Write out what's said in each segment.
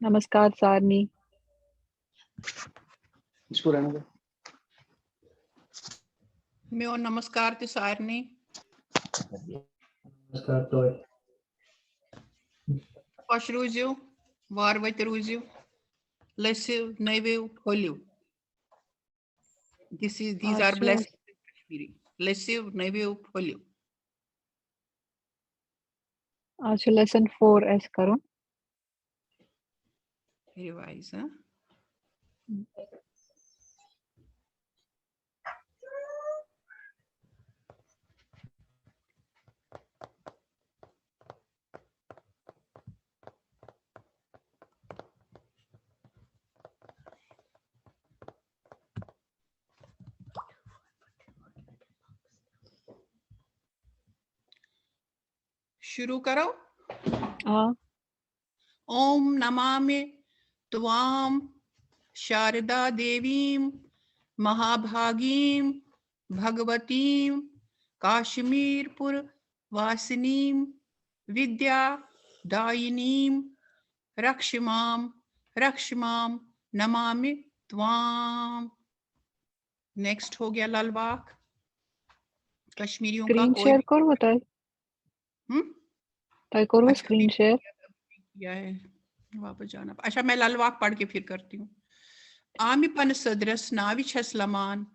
नमस्कार सारनी। इसको रहने दो। Meo namaskar to Sarni. नमस्कार तो Pashruju, Varvatruju, Lesiv, Neviv, Holiv. These are आज blessings in Kashmiri. Lesiv, Neviv, Holiv. आज लेसन 4 करो। Revise, huh? शुरू करो। हाँ। ओम नमामि त्वाम शारदा देवीं महाभागीं भगवतीं काश्मीरपुर वासिनीं विद्या दायिनीं रक्षमां नमामि त्वाम। नेक्स्ट हो गया लालबाग। कश्मीरियों का स्क्रीन कोई शेयर करो बताए। ताई करो स्क्रीन शेयर। किया है, वापस जाना। अच्छा, मैं लालबाग पढ़ के फिर करती हूँ। आमि पन सदरस नावि छस लमान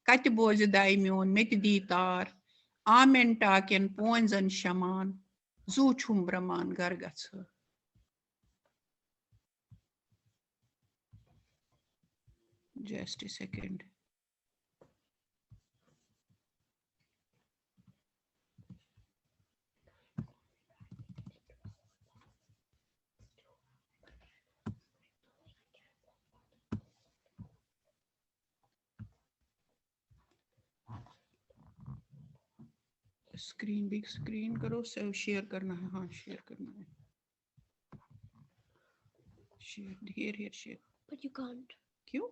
कत बोझ दाय म्योन मेत दी तार आमेन टाकेन पोंजन शमान जू छुम ब्रह्मान घर गछ। Just a second. Screen big screen करो, शेयर करना है। हाँ, शेयर करना है। Share here share. But you can't. क्यों?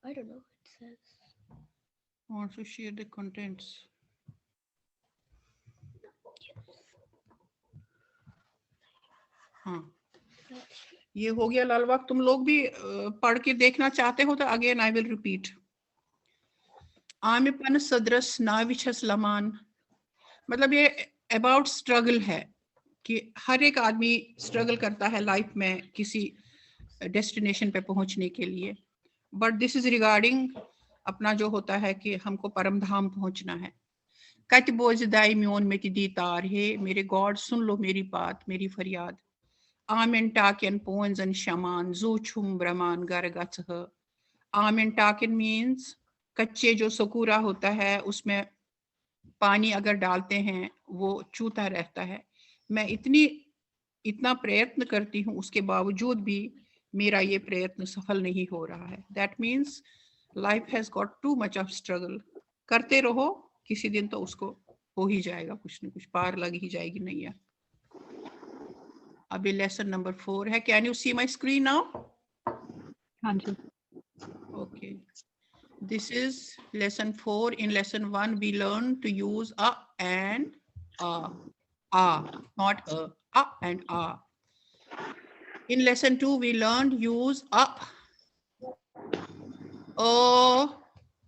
I don't know. It says. Also share the contents. हाँ, ये हो गया लालबाग। तुम लोग भी पढ़ के देखना चाहते हो तो अगेन आई विल रिपीट। आमिपन सदरस नाविछस लमान, मतलब ये अबाउट स्ट्रगल है कि हर एक आदमी स्ट्रगल करता है लाइफ में किसी डेस्टिनेशन पे पहुंचने के लिए। बट दिस इज रिगार्डिंग अपना जो होता है कि हमको परम धाम पहुंचना है। कत बोझ दाई म्योन में दी तार, हे मेरे गॉड सुन लो मेरी बात, मेरी फरियाद। आमेन टाकिन पोंजन शमान जू छुम ब्रह्मान गर गच्छ। आमेन टाकिन मीन्स कच्चे जो सकूरा होता है उसमें पानी अगर डालते हैं वो चूता रहता है। मैं इतना प्रयत्न करती हूँ, उसके बावजूद भी मेरा ये प्रयत्न सफल नहीं हो रहा है। That means life has got too much of struggle. करते रहो, किसी दिन तो उसको हो ही जाएगा, कुछ न कुछ पार लग ही जाएगी नैया। अभी लेसन नंबर 4 है। Can you see my screen now? हाँ जी। Okay. This is lesson 4. In lesson 1, we learned to use a and a, not a and a. In lesson 2, we learned use a,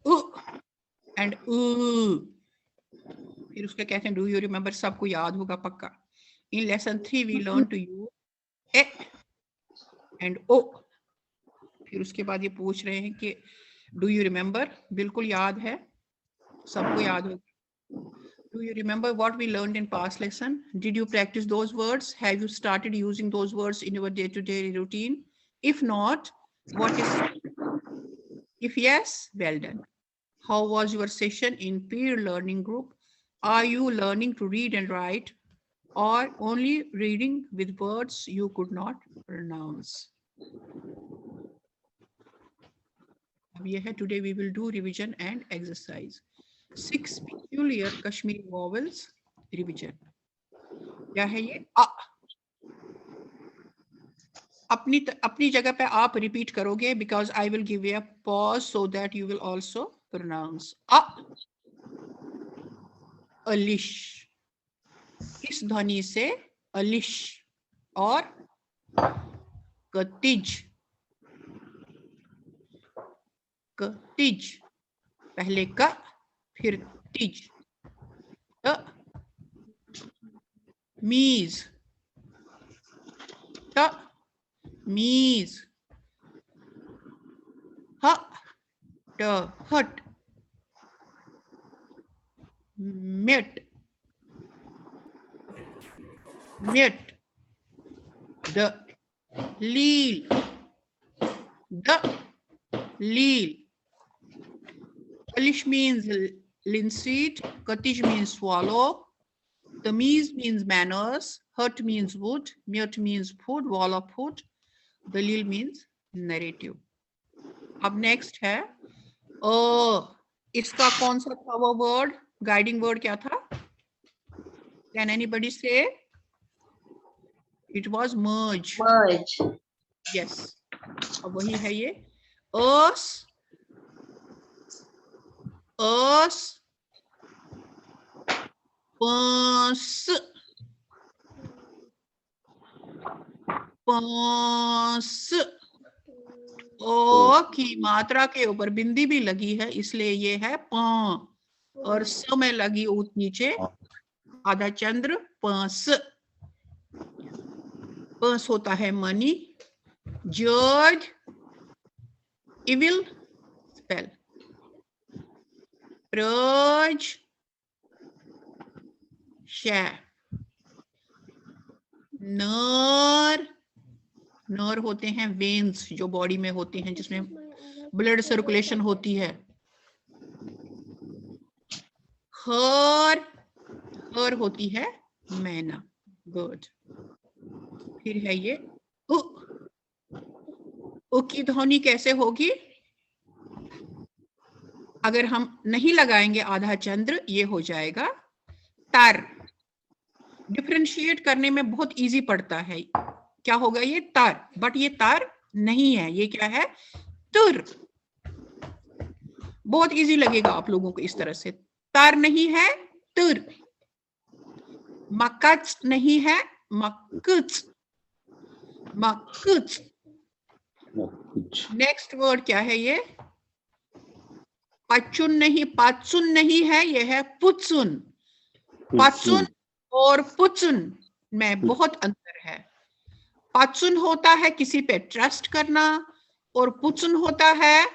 u and u. फिर उसके कहते हैं do you remember, सबको याद होगा पक्का। In lesson 3, we learned to use e and o. फिर उसके बाद ये पूछ रहे हैं कि डू यू रिमेम्बर, बिल्कुल याद है, सबको याद होगा। Do you remember what we learned in past lesson? Did you practice those words? Have you started using those words in your day-to-day routine? If not, what is? If yes, well done. How was your session in peer learning group? Are you learning to read and write, or only reading with words you could not pronounce? अब ये है, today we will do revision and exercise. 6 peculiar Kashmiri vowels revision. क्या है ये? आ। अपनी जगह पे आप रिपीट करोगे because I will give you a pause so that you will also pronounce. आ, अलिश, इस ध्वनि से अलिश, और कतिज, कतिज, पहले क फिर तिज, मीज, मीज, हट, मेट, मेट, द लील, द लील, Kalish means linseed, Katish means swallow, Tamiz means manners, Hut means wood, Mute means food, wall of food, Dalil means narrative. अब next है इसका कौन सा था वो word, guiding word क्या था? Can anybody say? It was merge. Merge. Yes. अब वही है ये. Us, पांस, पांस, ओ की मात्रा के ऊपर बिंदी भी लगी है इसलिए ये है पां, और स में लगी ऊत नीचे आधा चंद्र, पांस, पांस होता है मनी, जज, इविल, स्पेल, प्रज, नर, नर होते हैं वेन्स जो बॉडी में होते हैं जिसमें ब्लड सर्कुलेशन होती है, हर, हर होती है मैना, गुड। फिर है ये उ की ध्वनि कैसे होगी? अगर हम नहीं लगाएंगे आधा चंद्र ये हो जाएगा तर। डिफरेंशिएट करने में बहुत इजी पड़ता है, क्या होगा ये तर, बट ये तर नहीं है, ये क्या है तुर। बहुत इजी लगेगा आप लोगों को इस तरह से, तर नहीं है तुर, मकच नहीं है मकुच, मकुच। नेक्स्ट वर्ड क्या है ये? पचुन नहीं, पाचुन नहीं है, ये है पुचुन। पाचुन और पुचुन में बहुत अंतर है। पाचुन होता है किसी पे ट्रस्ट करना, और पुचुन होता है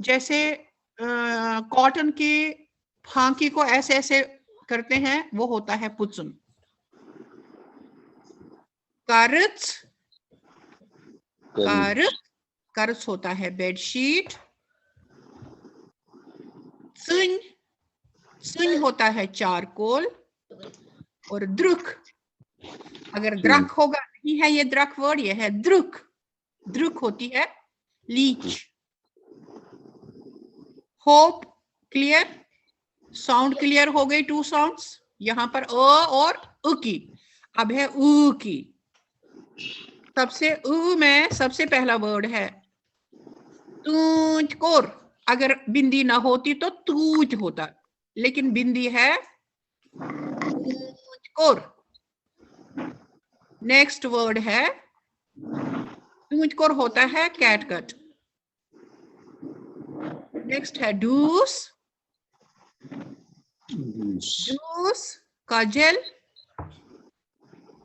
जैसे कॉटन की फांकी को ऐसे ऐसे करते हैं, वो होता है पुचुन। कर्ज, कर्ज, कर्ज होता है बेडशीट। सुन, सुन होता है चारकोल। और द्रुक, अगर द्रक होगा, नहीं है ये द्रक वर्ड, ये है द्रुक। द्रुक होती है leech. Hope clear, sound clear हो गई, टू साउंड्स यहां पर अ और उ की। अब है उ की। सबसे उ में सबसे पहला वर्ड है तूज कोर। अगर बिंदी ना होती तो तूज होता, लेकिन बिंदी है तूज कोर। नेक्स्ट वर्ड है तूज कोर होता है कैटकट। नेक्स्ट है डूस, जूस, काजल।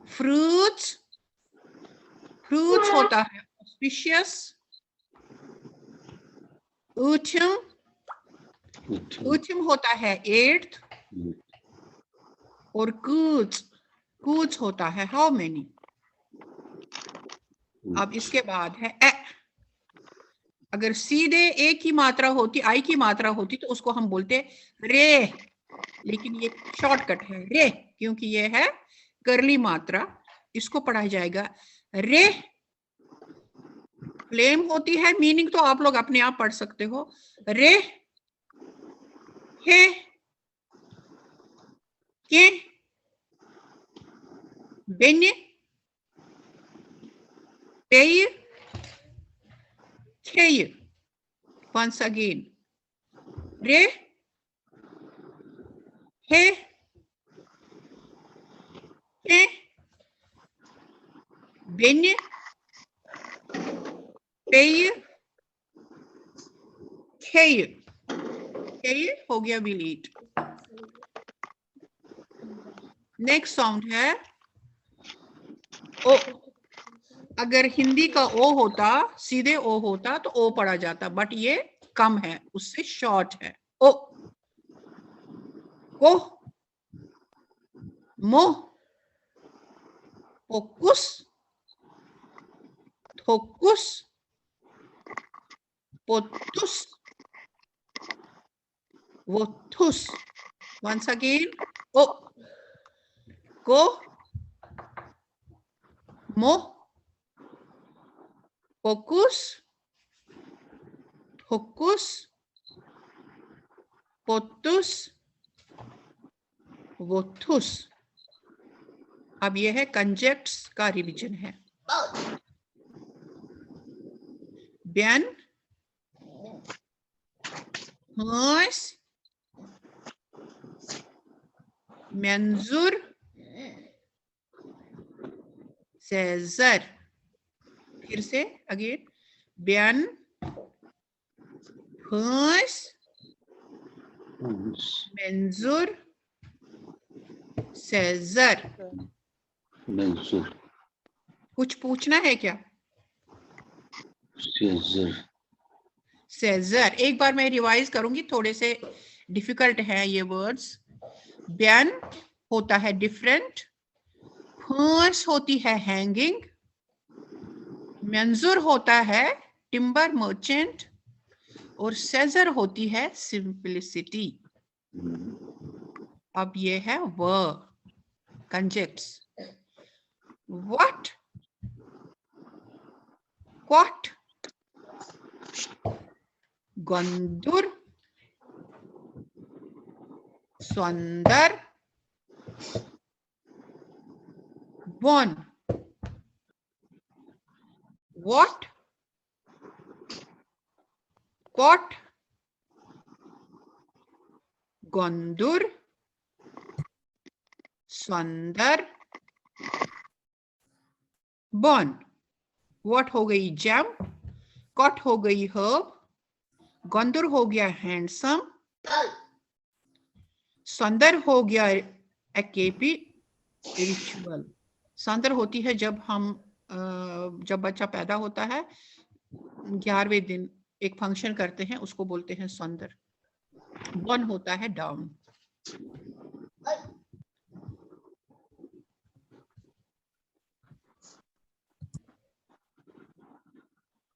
फ्रूट्स, फ्रूट्स होता है ऑस्पिशियस। ऊचम, ऊचम होता है एट्थ। और कूच, कूच होता है हाउ मेनी। अब इसके बाद है ए। अगर सीधे ए की मात्रा होती, आई की मात्रा होती, तो उसको हम बोलते रे, लेकिन ये शॉर्टकट है रे, क्योंकि ये है करली मात्रा। इसको पढ़ा जाएगा रे। फ्लेम होती है, मीनिंग तो आप लोग अपने आप पढ़ सकते हो। रे, हे, के, बेन्य, पेय, खेय। Once again, रे, हे, के, बेन्य, पेय, खेय, खेय हो गया will eat। नेक्स्ट साउंड है ओ। अगर हिंदी का ओ होता, सीधे ओ होता तो ओ पढ़ा जाता, बट ये कम है, उससे शॉर्ट है। ओ, को, मो, फोकुस, थोकुस, पोतुस, वोथुस। Once again, ओ, को, मो, फोकुस, थोकुस, पोतुस, वोथुस। अब ये है कंजेक्ट्स का रिवीजन है। ब्यान, हंस, मंजूर, सेजर। फिर से अगेन, ब्यान, हंस, मंजूर, सेजर। मंजूर, कुछ पूछना है क्या? Seizure, seizure. एक बार मैं रिवाइज करूंगी, थोड़े से डिफिकल्ट हैं ये वर्ड्स। ब्यान होता है डिफरेंट, हंस होती है हैंगिंग, मंजूर होता है टिम्बर मर्चेंट, और सेजर होती है सिंपलिसिटी। अब ये है कंजेक्ट्स। व्हाट, क्वाट, गंदुर, सुंदर, वन। व्हाट, क्वाट, गंदुर, सुंदर, बन। व्हाट हो गई जैम, कॉट हो गई हर्ब, गंदुर हो गया हैंडसम, सुंदर हो गया एकेपी रिचुअल। सुंदर होती है जब बच्चा पैदा होता है, 11वें दिन एक फंक्शन करते हैं, उसको बोलते हैं सुंदर। बन होता है डाउन।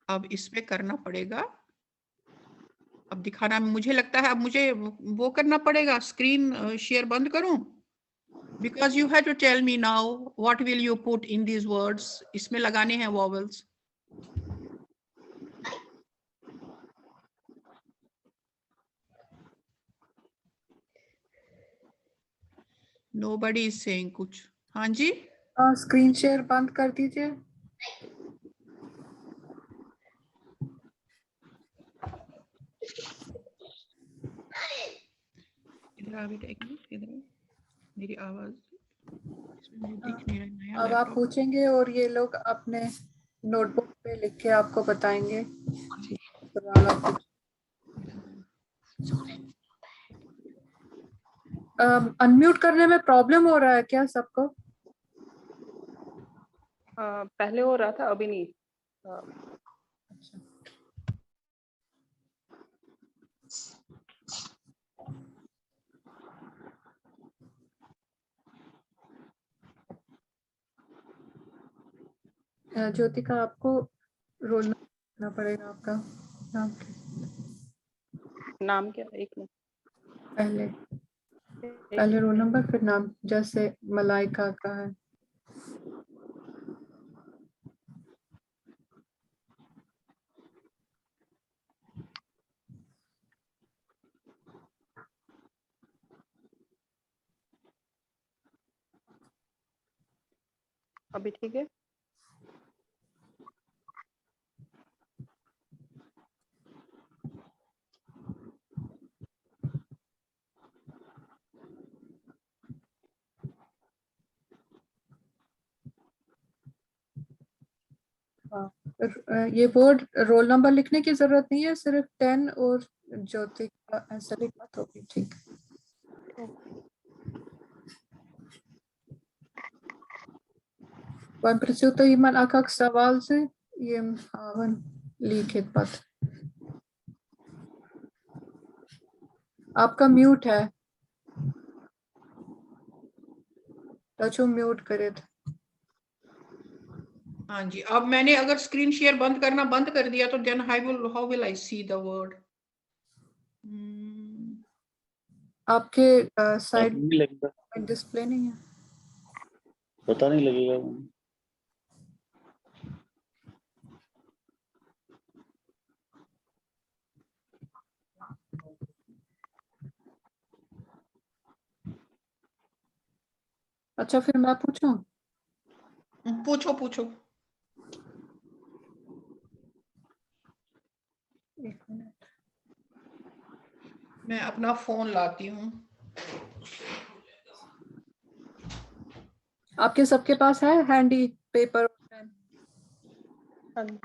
अब इसमें करना पड़ेगा, अब दिखाना, मुझे लगता है अब मुझे वो करना पड़ेगा, स्क्रीन शेयर बंद करूं, because you have to tell me now what will you put in these words। इसमें लगाने हैं vowels। Nobody is saying कुछ। हाँ जी, स्क्रीन शेयर बंद कर दीजिए। इधर आ बेटा, एक मिनट, इधर आ। मेरी आवाज इसमें मुझे दिख नहीं रहा है, नया अब आप लैपटॉप। पूछेंगे और ये लोग अपने नोटबुक पे लिख के आपको बताएंगे सवाल। आप अनम्यूट करने में प्रॉब्लम हो रहा है क्या सबको? पहले हो रहा था, अभी नहीं। अच्छा। ज्योतिका, आपको रोल नंबर लिखना पड़ेगा, आपका नाम नाम क्या? एक मिनट। पहले रोल नंबर फिर नाम, जैसे मलाइका का है। अभी ठीक है? हाँ, ये वर्ड रोल नंबर लिखने की जरूरत नहीं है, सिर्फ 10 और ज्योति का ऐसा लिखना तो भी ठीक है। Beim Prosciutto jemand akak sawal se jem haven लिखित पत्र। आपका म्यूट है, तो म्यूट करे थे। हाँ जी, अब मैंने अगर स्क्रीन शेयर बंद करना बंद कर दिया तो then how will I see the word? आपके साइड नहीं लगेगा, डिस्प्ले नहीं है। पता नहीं लगेगा। अच्छा फिर मैं पूछूं? पूछो पूछो। एक मिनट, मैं अपना फोन लाती हूँ। आपके सबके पास है हैंडी पेपर और पेन? हाँ जी।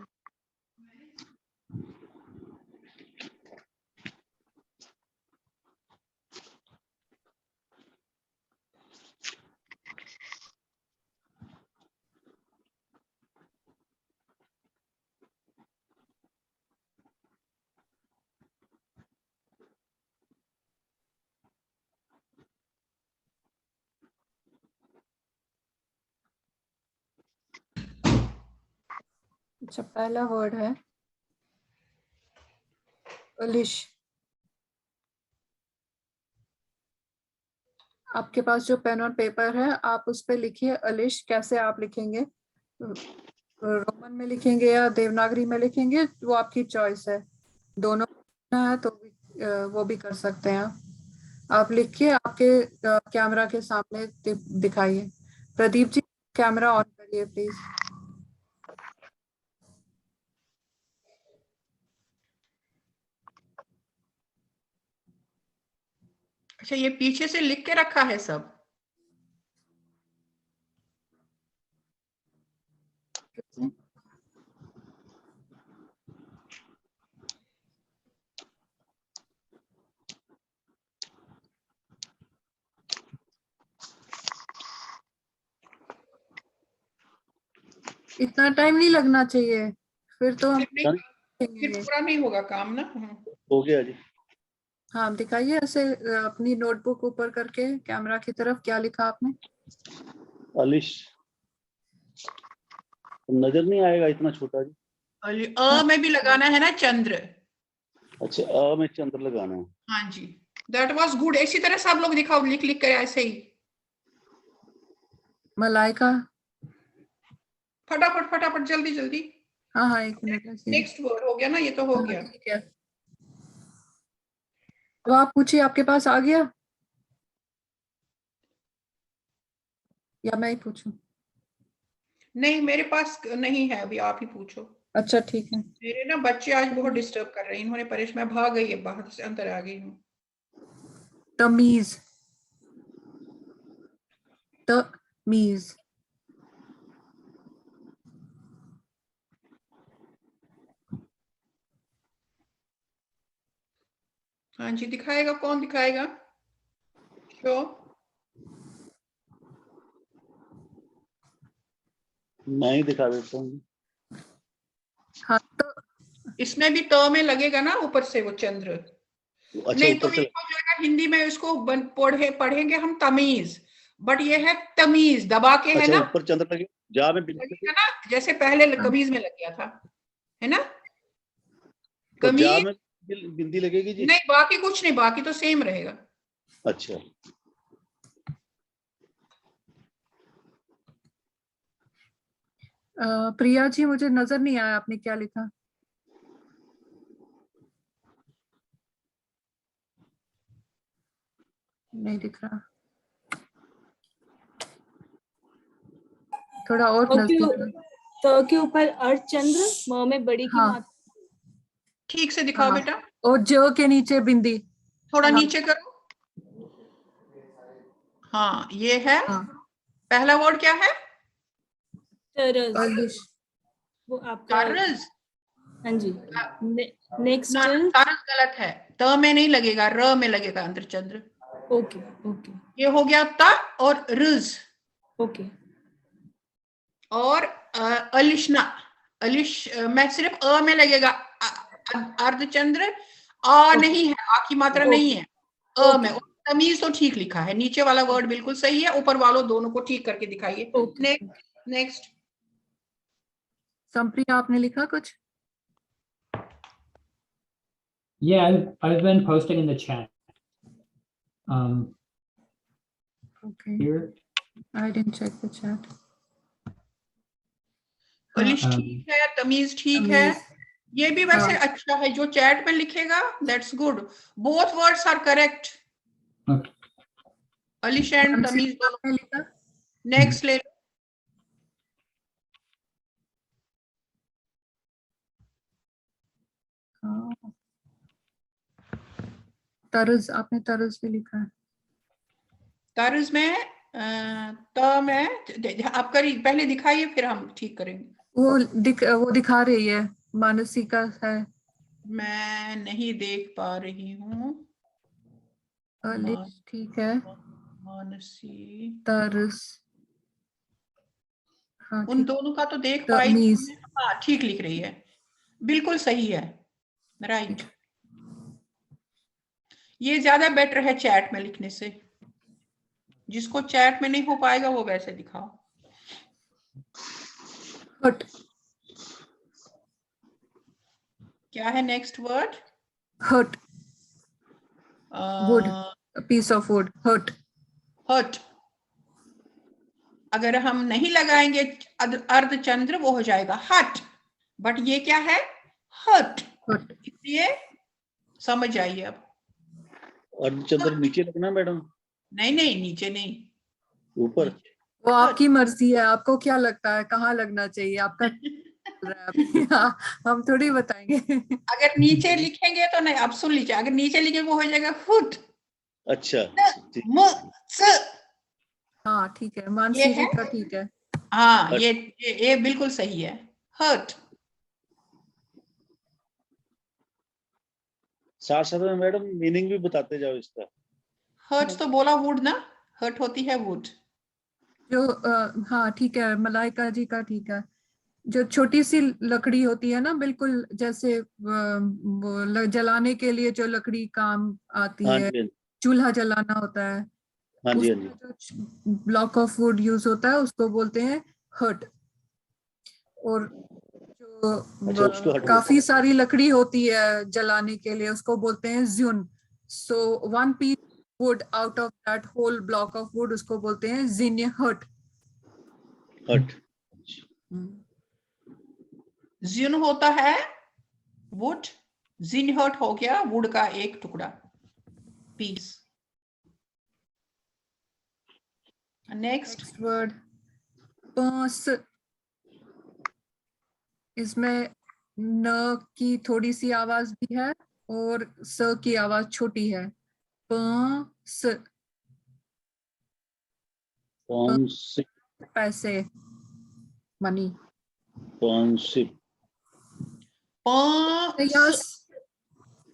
अच्छा, पहला वर्ड है अलिश। आपके पास जो पेन और पेपर है, आप उस पे लिखिए अलिश। कैसे आप लिखेंगे, रोमन में लिखेंगे या देवनागरी में लिखेंगे, वो आपकी चॉइस है। दोनों है तो वो भी कर सकते हैं आप लिखिए। आपके कैमरा के सामने दिखाइए। प्रदीप जी कैमरा ऑन करिए प्लीज। अच्छा, ये पीछे से लिख के रखा है सब? इतना टाइम नहीं लगना चाहिए, फिर तो हम फिर देखेंगे। पूरा नहीं होगा काम ना। हो गया जी। हाँ दिखाइए ऐसे अपनी नोटबुक ऊपर करके कैमरा की तरफ। क्या लिखा आपने? अलिश नजर नहीं आएगा, इतना छोटा जी। अ में भी लगाना है ना चंद्र? अच्छा, अ में चंद्र लगाना है। हाँ जी, दैट वाज गुड। इसी तरह सब लोग दिखाओ, लिख लिख कर ऐसे ही मलाइका। फटाफट फटाफट, जल्दी जल्दी। हाँ हाँ, एक मिनट ऐसे ही। नेक्स्ट वर्ड हो गया ना, ये तो हो हाँ, गया। ठीक है। तो आप पूछिए, आपके पास आ गया या मैं ही पूछूं? नहीं, मेरे पास नहीं है अभी, आप ही पूछो। अच्छा ठीक है। मेरे ना बच्चे आज बहुत डिस्टर्ब कर रहे हैं, इन्होंने परेशान, मैं भाग गई है बाहर से, अंदर आ गई हूँ। तमीज। तमीज। हाँ जी, दिखाएगा कौन दिखाएगा? शो। मैं ही दिखा देता हूँ। हाँ तो इसमें भी त में लगेगा ना ऊपर से वो चंद्र। अच्छा, नहीं तो ऊपर ये से। हो जाएगा हिंदी में, इसको पढ़ेंगे हम तमीज, बट ये है तमीज, दबा के है अच्छा, ना, ऊपर चंद्र लगे, जा में बिल्कुल लगेगा ना, जैसे पहले हाँ। कमीज में लग गया था, है ना? तो जा कमीज में बिंदी लगेगी जी। नहीं, बाकी कुछ नहीं, बाकी तो सेम रहेगा। अच्छा, प्रिया जी मुझे नजर नहीं आया आपने क्या लिखा। नहीं दिख रहा, थोड़ा और नजदीक। तो के ऊपर अर्थ चंद्र, म में बड़ी की हाँ मात्रा। ठीक से दिखाओ हाँ, बेटा, और जो के नीचे बिंदी। थोड़ा हाँ नीचे करो। हाँ, ये है। हाँ। पहला वर्ड क्या है? तरस। अलिश। वो आपका तारज हाँ जी नेक्स्ट ना, तारज गलत है, त में नहीं लगेगा, र में लगेगा अंदर चंद्र। ओके ओके ये हो गया त और रुज। ओके और अलिशना, मैं सिर्फ अ में लगेगा, अर्धचंद्र आ नहीं है, आ की मात्रा नहीं है, अ में। तमीज तो ठीक लिखा है, नीचे वाला वर्ड बिल्कुल सही है, ऊपर वालों दोनों को ठीक करके दिखाइए। नेक्स्ट संप्रिया आपने लिखा कुछ? Yeah, I've been posting in the chat. Okay, Here. I didn't check the chat. अलिश ठीक है, तमीज ठीक है, ये भी वैसे अच्छा है। जो चैट में लिखेगा that's good, both words are correct. अलिश एंड तमीज दोनों लिखा। नेक्स्ट ले लो। तरज, आपने तरज भी लिखा है। तारुज में त में आप करिए, पहले दिखाइए फिर हम ठीक करेंगे। वो दिखा रही है, मानसिका है। मैं नहीं देख पा रही हूँ। ठीक है, मानसी तरस, हाँ उन दोनों का तो देख पाई थी मैं। हाँ ठीक लिख रही है, बिल्कुल सही है, राइट। ये ज्यादा बेटर है चैट में लिखने से, जिसको चैट में नहीं हो पाएगा वो वैसे दिखाओ। हट, क्या है नेक्स्ट वर्ड? हट, वुड, पीस ऑफ वुड, हट। हट अगर हम नहीं लगाएंगे अर्धचंद्र वो हो जाएगा हट, बट ये क्या है? हट। इसलिए समझ आइए अब। अर्धचंद्र नीचे लगना मैडम? नहीं नहीं, नीचे नहीं, ऊपर। वो आपकी मर्जी है, आपको क्या लगता है कहाँ लगना चाहिए आपका? हम थोड़ी बताएंगे। अगर नीचे लिखेंगे तो नहीं, अब सुन लीजिए, अगर नीचे लिखेंगे वो हो जाएगा हुट। अच्छा, हाँ ठीक है, मानसी जी का ठीक है। हाँ ये बिल्कुल सही है, हर्ट। साथ साथ में मैडम मीनिंग भी बताते जाओ इसका। हर्ट तो बोला वुड ना, हर्ट होती है वुड। जो हाँ ठीक है, मलाइका जी का ठीक है। जो छोटी सी लकड़ी होती है ना, बिल्कुल जैसे जलाने के लिए जो लकड़ी काम आती है, चूल्हा जलाना होता है, उसमें जो ब्लॉक ऑफ वुड यूज होता है उसको बोलते हैं हट। और जो काफी सारी लकड़ी होती है जलाने के लिए उसको बोलते हैं ज़्युन। So one piece wood out of that whole block of wood, उसको बोलते हैं ज़िन्य हट। हट ज़्युन होता है वुड, ज़िन हट हो गया वुड का एक टुकड़ा, पीस। Next word पांस। इसमें न की थोड़ी सी आवाज भी है और स की आवाज छोटी है। पांस, पैसे, मनी।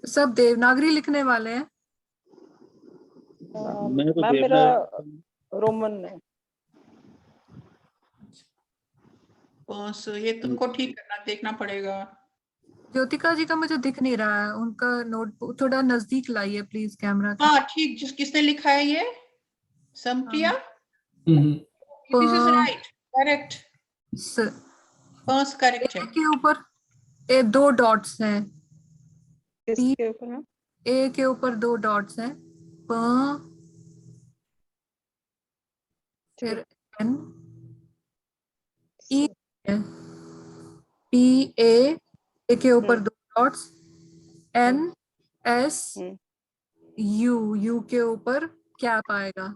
सब देवनागरी लिखने वाले हैं। मैम मेरा रोमन है। ये तुमको ठीक करना, देखना पड़ेगा। ज्योतिका जी का मुझे दिख नहीं रहा है, उनका नोटबुक थोड़ा नजदीक लाइए प्लीज कैमरा। हाँ ठीक, किसने लिखा है ये? Sampriya? This is right, correct, correct है। के ऊपर दो डॉट्स हैं। किसके ऊपर है? ए के ऊपर दो डॉट्स हैं। फिर एन, ई, पी, ए के ऊपर दो dots, N, S, U, U के ऊपर कैप आएगा।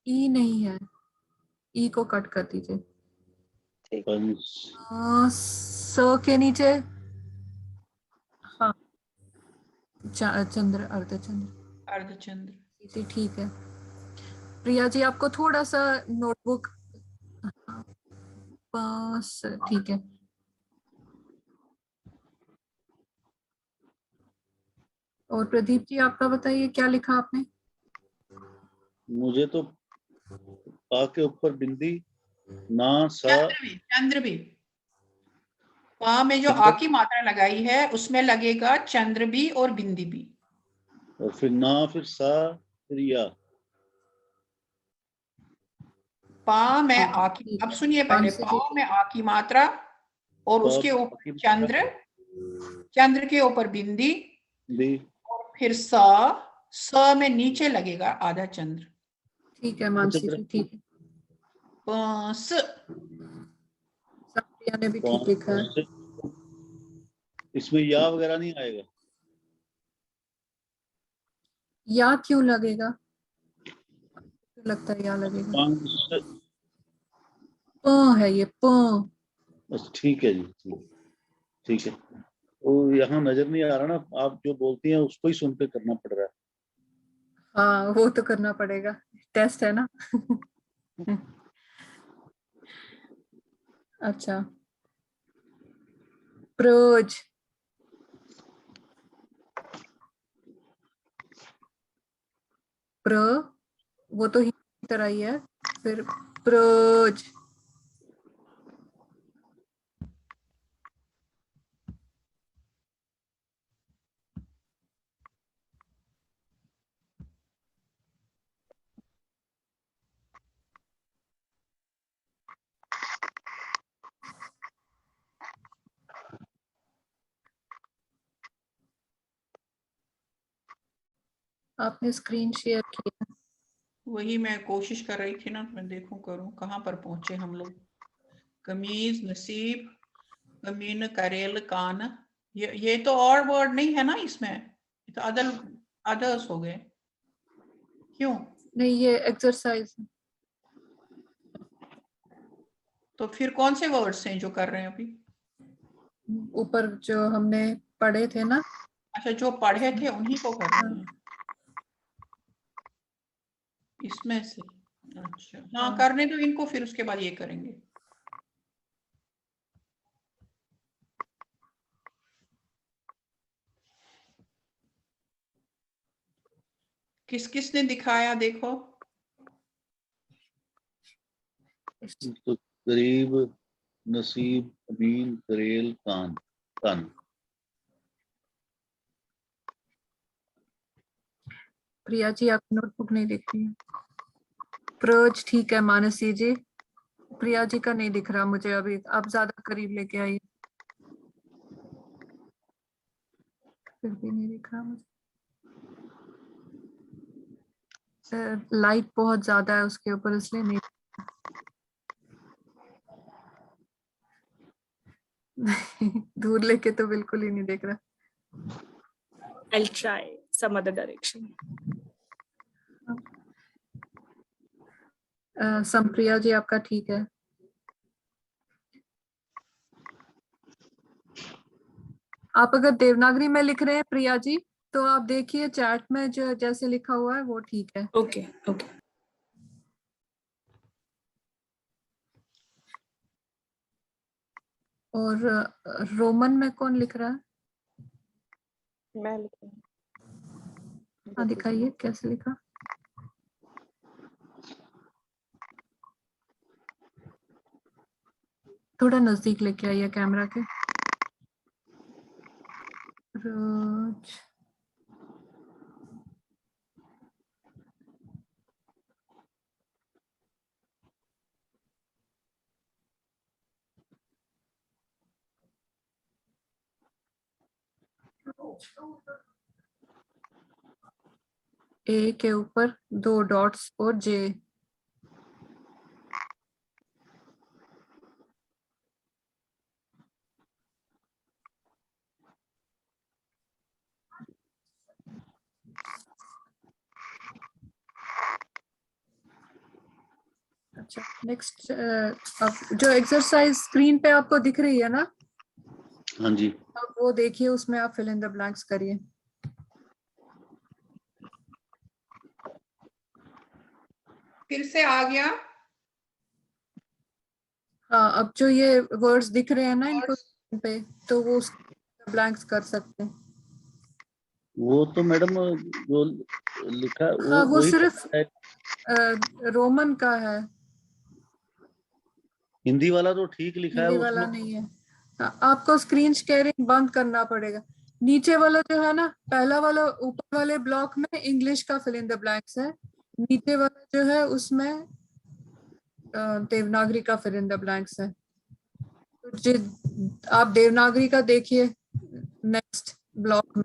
ई नहीं है, ई को कट कर दीजिए। स के नीचे हाँ चंद्र, अर्धचंद्र। अर्धचंद्र ठीक है। प्रिया जी आपको थोड़ा सा नोटबुक पास, ठीक है। और प्रदीप जी आपका बताइए क्या लिखा आपने? मुझे तो पा के ऊपर बिंदी, ना सा, चंद्र भी पा में जो आ की मात्रा लगाई है उसमें लगेगा चंद्र भी और बिंदी भी। और फिर ना, फिर सा, फिर या। पा में हाँ, आ की, ठीक अब है। सुनिए पहले, मानसी पा जी में आ की मात्रा और उसके ऊपर चंद्र, चंद्र के ऊपर बिंदी, दी, और फिर स में नीचे लगेगा आधा चंद्र। ठीक है मानसी जी, ठीक है। पांस, सब प्रिया ने भी ठीक लिखा है। इसमें या वगैरह नहीं आएगा? या क्यों लगेगा? क्यों लगता है या लगेगा? पांच, प है ये, प। बस ठीक है जी, ठीक है। वो यहाँ नजर नहीं आ रहा ना, आप जो बोलती हैं उसको ही सुन के करना पड़ रहा है। हाँ वो तो करना पड़ेगा, टेस्ट है ना। अच्छा, प्रोज, प्र, वो तो ही तरह ही है, फिर प्रोज। आपने स्क्रीन शेयर किया? वही मैं कोशिश कर रही थी ना, मैं देखूं करूं कहां पर पहुंचे हम लोग। कमीज, नसीब, कमीन, करेल, कान, ये तो और वर्ड नहीं है ना इसमें, ये तो अदर्स हो गए। क्यों? नहीं ये एक्सरसाइज, तो फिर कौन से वर्ड्स हैं जो कर रहे हैं अभी? ऊपर जो हमने पढ़े थे ना। अच्छा, जो पढ़े थे उन्हीं को कर रहे हैं इसमें से। अच्छा हाँ, करने दो इनको, फिर उसके बाद ये करेंगे। किस किस ने दिखाया देखो? तो करीब, नसीब, अमीन, करेल, कान, कान। प्रिया जी आप नोटबुक नहीं दिख रही है। प्रोज ठीक है मानसी जी, प्रिया जी का नहीं दिख रहा मुझे अभी, आप ज्यादा करीब लेके आइए। फिर भी नहीं दिख रहा मुझे, लाइट बहुत ज्यादा है उसके ऊपर इसलिए नहीं। दूर लेके तो बिल्कुल ही नहीं देख रहा। I'll try some other direction. Sampriya जी आपका ठीक है। आप अगर देवनागरी में लिख रहे हैं प्रिया जी, तो आप देखिए चैट में जो जैसे लिखा हुआ है वो ठीक है। Okay, okay. और रोमन में कौन लिख रहा है? मैं लिख रही हूँ। हाँ दिखाइए कैसे लिखा। थोड़ा नजदीक लेके आइए कैमरा के। रोज, ए के ऊपर 2 डॉट्स और जे। अच्छा नेक्स्ट, अब जो एक्सरसाइज स्क्रीन पे आपको दिख रही है ना, हाँ जी, अब वो देखिए, उसमें आप फिल इन द ब्लैंक्स करिए। फिर से आ गया। हाँ, अब जो ये वर्ड्स दिख रहे हैं ना इनको पे, तो वो ब्लैंक्स कर सकते हैं। वो तो मैडम जो लिखा है हाँ, वो वही सिर्फ है। रोमन का है, हिंदी वाला तो ठीक लिखा है हिंदी वाला उसमें। नहीं है। हाँ, आपको स्क्रीन शेयरिंग बंद करना पड़ेगा। नीचे वाला जो है ना, पहला वाला ऊपर वाले ब्लॉक में इंग्लिश का फिल इन द ब्लैंक्स है, नीचे वाला जो है उसमें देवनागरी का फिल इन द ब्लैंक्स है। तो आप देवनागरी का देखिए नेक्स्ट ब्लॉक में।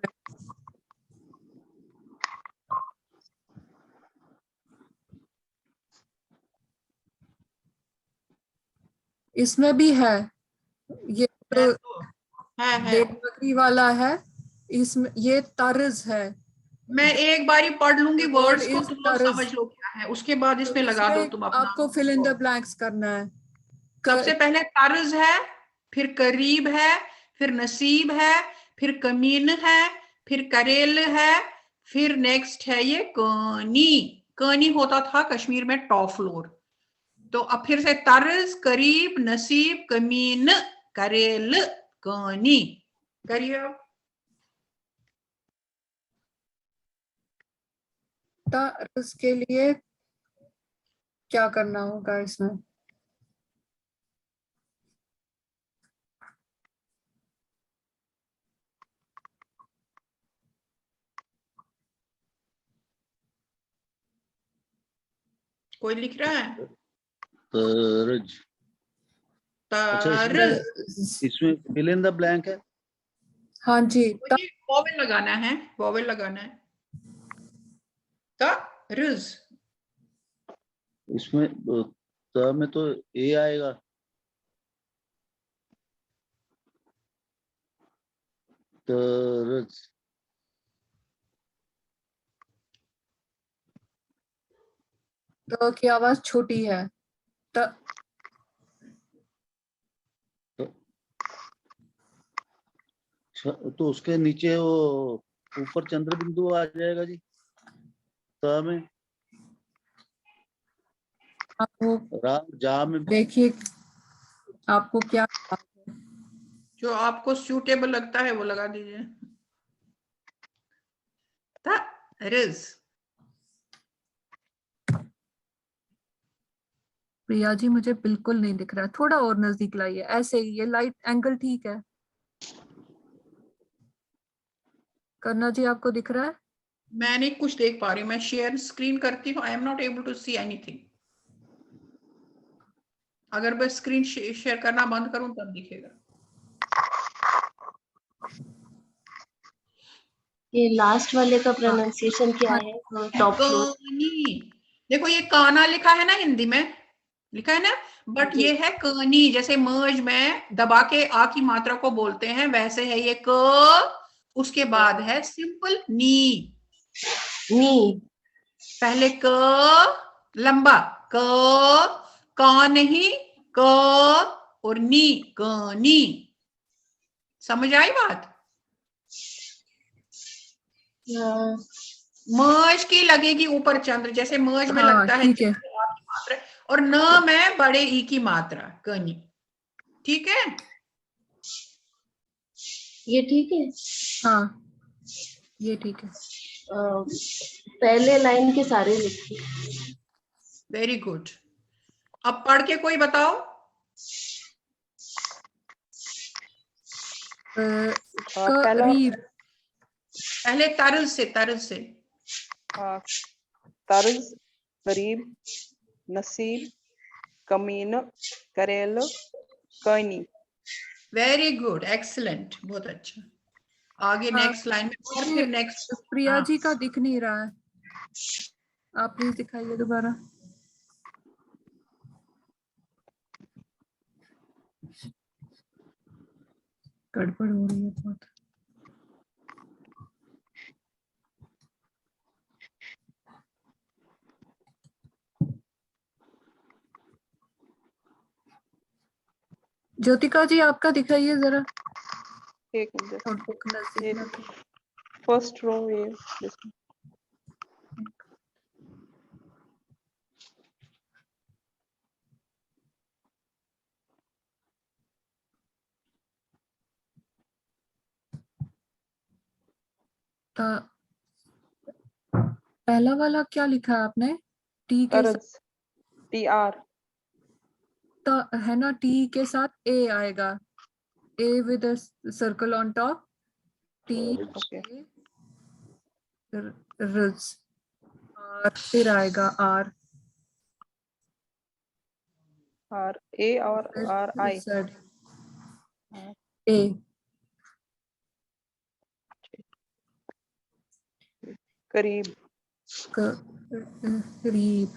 इसमें भी है, ये तो है। देवनागरी वाला है, इसमें ये तर्ज है। मैं एक बारी पढ़ लूंगी The word वर्ड्स को, is तुम लोग तर्ज। समझ लो क्या है, उसके बाद तो इसमें लगा दो इसमें तुम अपना। आपको फिल इन द ब्लैंक्स करना है। सबसे पहले तर्ज है, फिर करीब है, फिर नसीब है, फिर कमीन है, फिर करेल है, फिर नेक्स्ट है ये कनी। कनी होता था कश्मीर में टॉप फ्लोर। तो अब फिर से तर्ज, करीब, नसीब, कमीन, करेल, कनी। करिए अब। तर्ज के लिए क्या करना होगा इसमें? कोई लिख रहा है? तर्ज। अच्छा, तर्ज। इसमें फिल इन द ब्लैंक है। हाँ जी, वॉवेल लगाना है, वॉवेल लगाना है। तर्ज। इसमें त में तो ए आएगा। तर्ज। तो की आवाज छोटी है। त तो उसके नीचे वो ऊपर चंद्र बिंदु आ जाएगा जी त में। आप वो रा जा में देखिए आपको क्या। जो आपको सूटेबल लगता है वो लगा दीजिए। तर्ज। प्रिया जी, मुझे बिल्कुल नहीं दिख रहा है, थोड़ा और नजदीक लाइए, ऐसे ही, ये लाइट एंगल ठीक है। करना जी, आपको दिख रहा है? मैं नहीं कुछ देख पा रही हूँ, मैं शेयर स्क्रीन करती हूँ, I am not able to see anything. अगर मैं स्क्रीन शेयर करना बंद करूं तब दिखेगा। ये लास्ट वाले का प्रोनाउंसिएशन क्या है? Top floor. कनी। देखो ये काना लिखा है ना, हिंदी में लिखा है ना, बट ये है कनी। जैसे मर्ज में दबा के आ की मात्रा को बोलते हैं, वैसे है ये क, उसके बाद है सिंपल नी। नी। पहले क लंबा, का नहीं, क और नी, कनी। समझ आई बात? मर्ज की लगेगी ऊपर चंद्र, जैसे मर्ज में हाँ, लगता है ठीक है। चंद्र आ की मात्रा, और न में बड़े ई की मात्रा कनी। ठीक है, ये ठीक है। हाँ, ये ठीक है। पहले लाइन के सारे लिखिए। Very good. अब पढ़ के कोई बताओ। पहला करीब। पहले तरज से, तरज से। तर्ज, करीब, नसीब, कमीन, करेल, कनी। वेरी गुड, एक्सीलेंट, बहुत अच्छा। आगे हाँ, नेक्स्ट लाइन में और मुझे फिर नेक्स्ट। प्रिया जी का दिख नहीं रहा है, आप प्लीज दिखाइए दोबारा। गड़बड़ हो रही है बहुत। ज्योतिका जी, आपका दिखाइए जरा। एक मिनट, नोटबुक नजदीक में रखो। फर्स्ट रो ये पहला वाला क्या लिखा है आपने? टी के साथ तरज TR है ना, टी के साथ ए आएगा, ए with a circle on top, T okay रज, और फिर आएगा आर, RA और RI ए करीब करीब,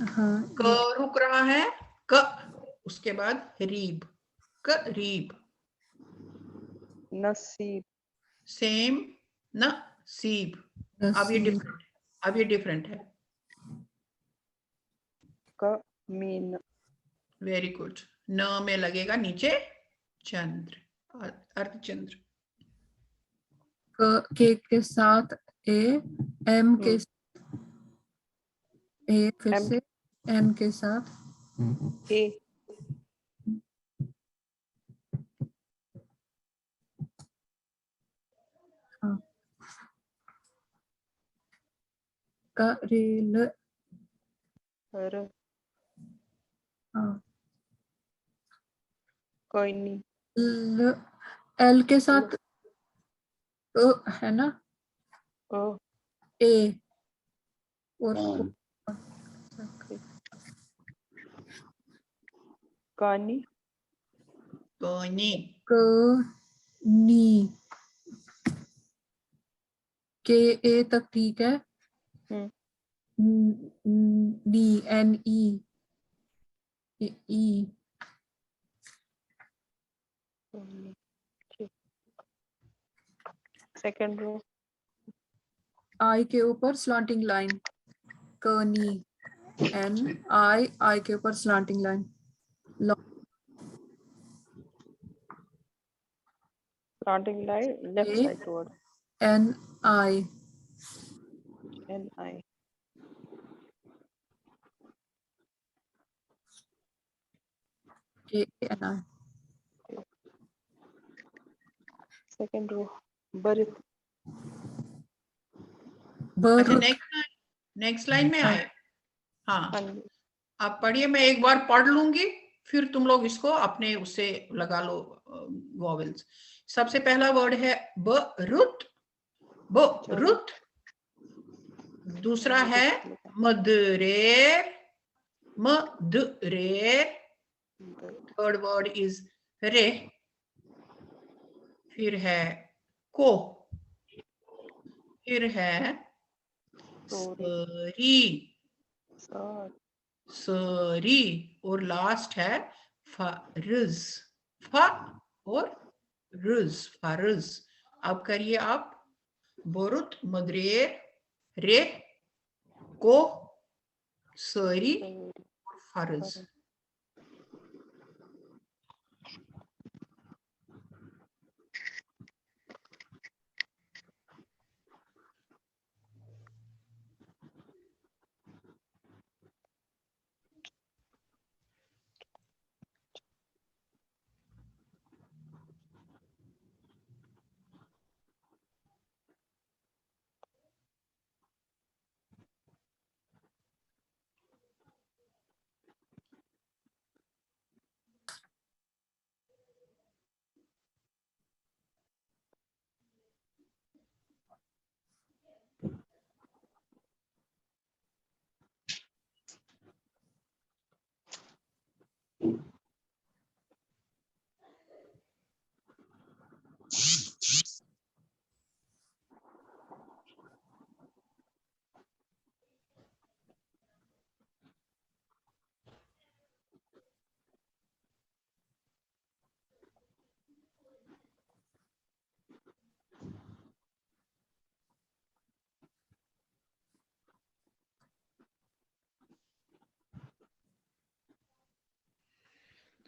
हाँ क रुक रहा है, क उसके बाद रीब, करीब, नसीब सेम, न सीब। अब ये नसीब, डिफरेंट है, अब ये डिफरेंट है। कमीन वेरी गुड। न में लगेगा नीचे चंद्र, अर्धचंद्र। के साथ ए, एम के ए, फिर M से एम के साथ A करेल, R हाँ, कोइनी एल के साथ है ना, ओ ए और हाँ, कानी कोनी, नी, के ए तक ठीक है, नी, एन ई, ई, सेकंड रो आई के ऊपर स्लॉन्टिंग लाइन, कनी, एन आई, आई के ऊपर slanting line, starting line left A side toward N I, NI के एन आई, सेकंड रो बरित अच्छा बरुत, नेक्स्ट लाइन में आए। हाँ, हाँ जी आप पढ़िए, मैं एक बार पढ़ लूंगी, फिर तुम लोग इसको अपने उससे लगा लो वॉवेल्स। सबसे पहला वर्ड है बरुत, बरुत। दूसरा है मदरेर, मदरेर। थर्ड वर्ड इज रे। फिर है को, फिर है सरी, सरी, और लास्ट है फरज, फ और रुज, फरज। अब करिए आप, बोरुत, मदरेर, रे, को, सरी और फरज।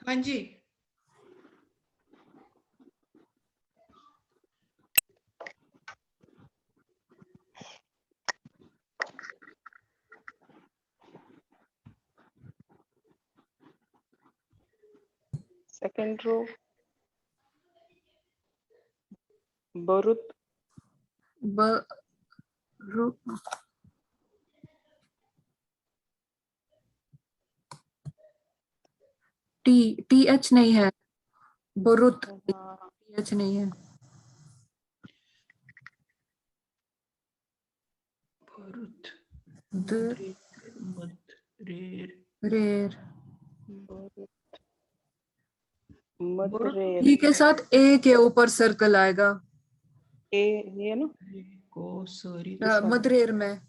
हाँ जी, सेकंड रो बरुत टी एच नहीं है, बुरुत हाँ, टी एच नहीं है। भरुत, द मदरेर, रेर बरुत, बरुत मदरेर, टी के साथ ए के ऊपर सर्कल आएगा ए ये ना, को सरी के साथ मदरेर में।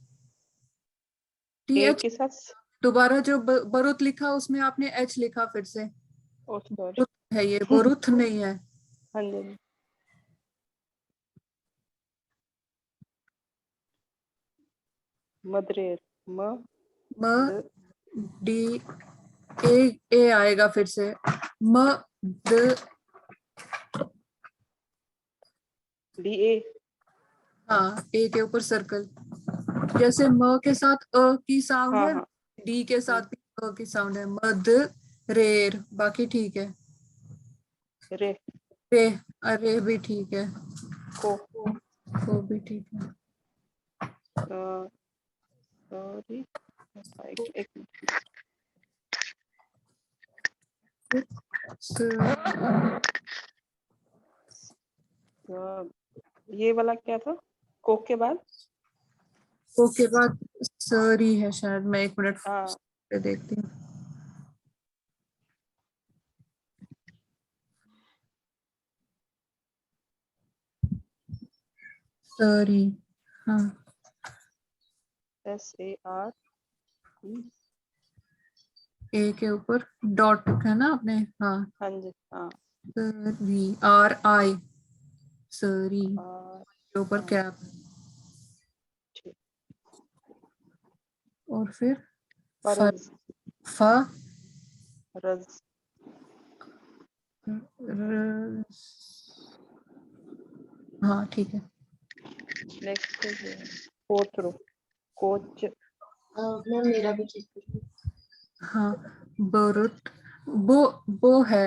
टी ए एच के साथ, दोबारा जो बरुत लिखा उसमें आपने एच लिखा फिर से। ओ सॉरी, बुरुत है ये, बुरुत नहीं है। हाँ जी, मदरेर, म म द डी ए आएगा फिर से। म द डी ए, हाँ, ए के ऊपर सर्कल। जैसे म के साथ अ की साउंड हाँ है, हाँ, डी के साथ भी अ की साउंड है। मद रेर, बाकी ठीक है। रे, रे, अरे भी ठीक है, को, वो भी ठीक है। सॉरी, एक मिनट, स- ये वाला क्या था, को के बाद, ओ के बाद सरी है शायद, मैं एक मिनट हाँ, पे देखती हूँ। सरी, हाँ, SAR, ए के ऊपर डॉट है ना आपने, हाँ। हाँ जी, हाँ, सरी, आर आई, सरी के ऊपर हाँ, कैप, ठीक, और फिर फ, फरज, फ रज, र, हाँ ठीक है। Next fourth row, coach, ma'am मेरा भी चेक करिए। हाँ, बरुत, बो है,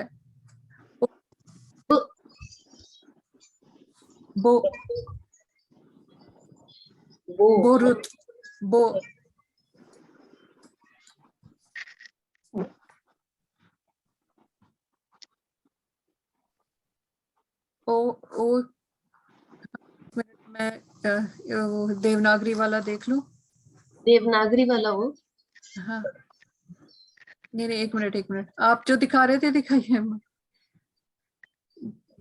बो बोरुत, बो ओ ओ मैं वो देवनागरी वाला देख लूं। देवनागरी वाला वो, हाँ, नहीं नहीं, एक मिनट, आप जो दिखा रहे थे दिखाइए।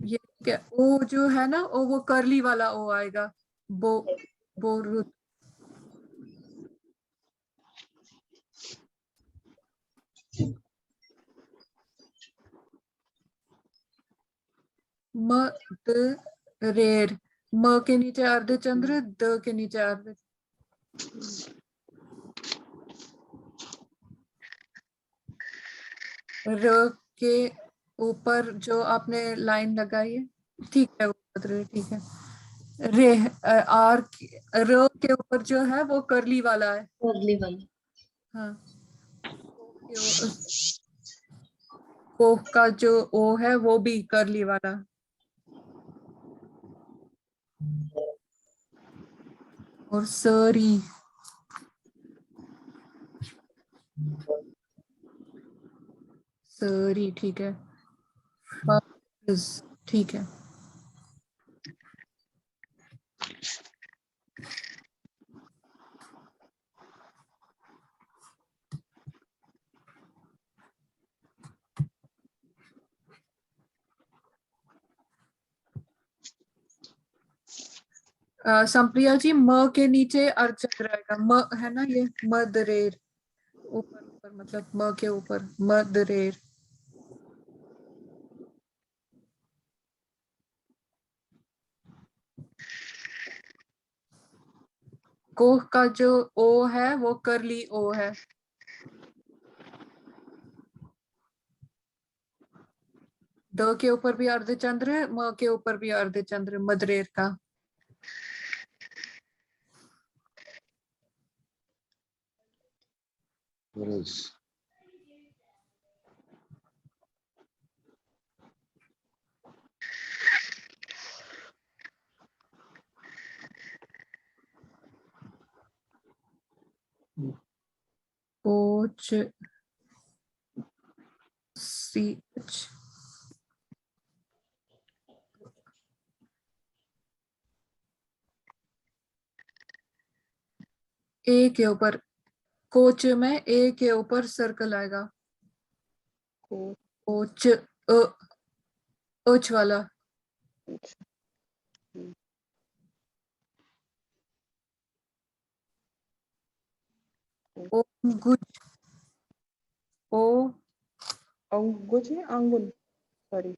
ये क्या, ओ जो है ना, ओ वो करली वाला ओ आएगा। बो बोरुत, म द रेर, म के नीचे अर्धचंद्र, द के नीचे अर्ध, र के ऊपर जो आपने लाइन लगाई है, ठीक है, वो बदल, ठीक है। रे, आर र के ऊपर जो है वो करली वाला है। अगली वाली, हाँ, ओ का जो ओ है वो भी करली वाला। और सरी, सरी ठीक है। फर्ज, ठीक है। संप्रिया जी, म के नीचे अर्चक रहेगा, म है ना ये, मदरेर, ऊपर ऊपर मतलब म के ऊपर मदरेर। कोह का जो ओ है वो करली ओ है। द के ऊपर भी अर्धचंद्र है, म के ऊपर भी अर्धचंद्र, मदरेर का। फरज, कोच CH ए के ऊपर, कोच में ए के ऊपर सर्कल आएगा, को कोच ओच वाला, अच्छा, ओंगुज, ओ अंगुज है अंगुन, सॉरी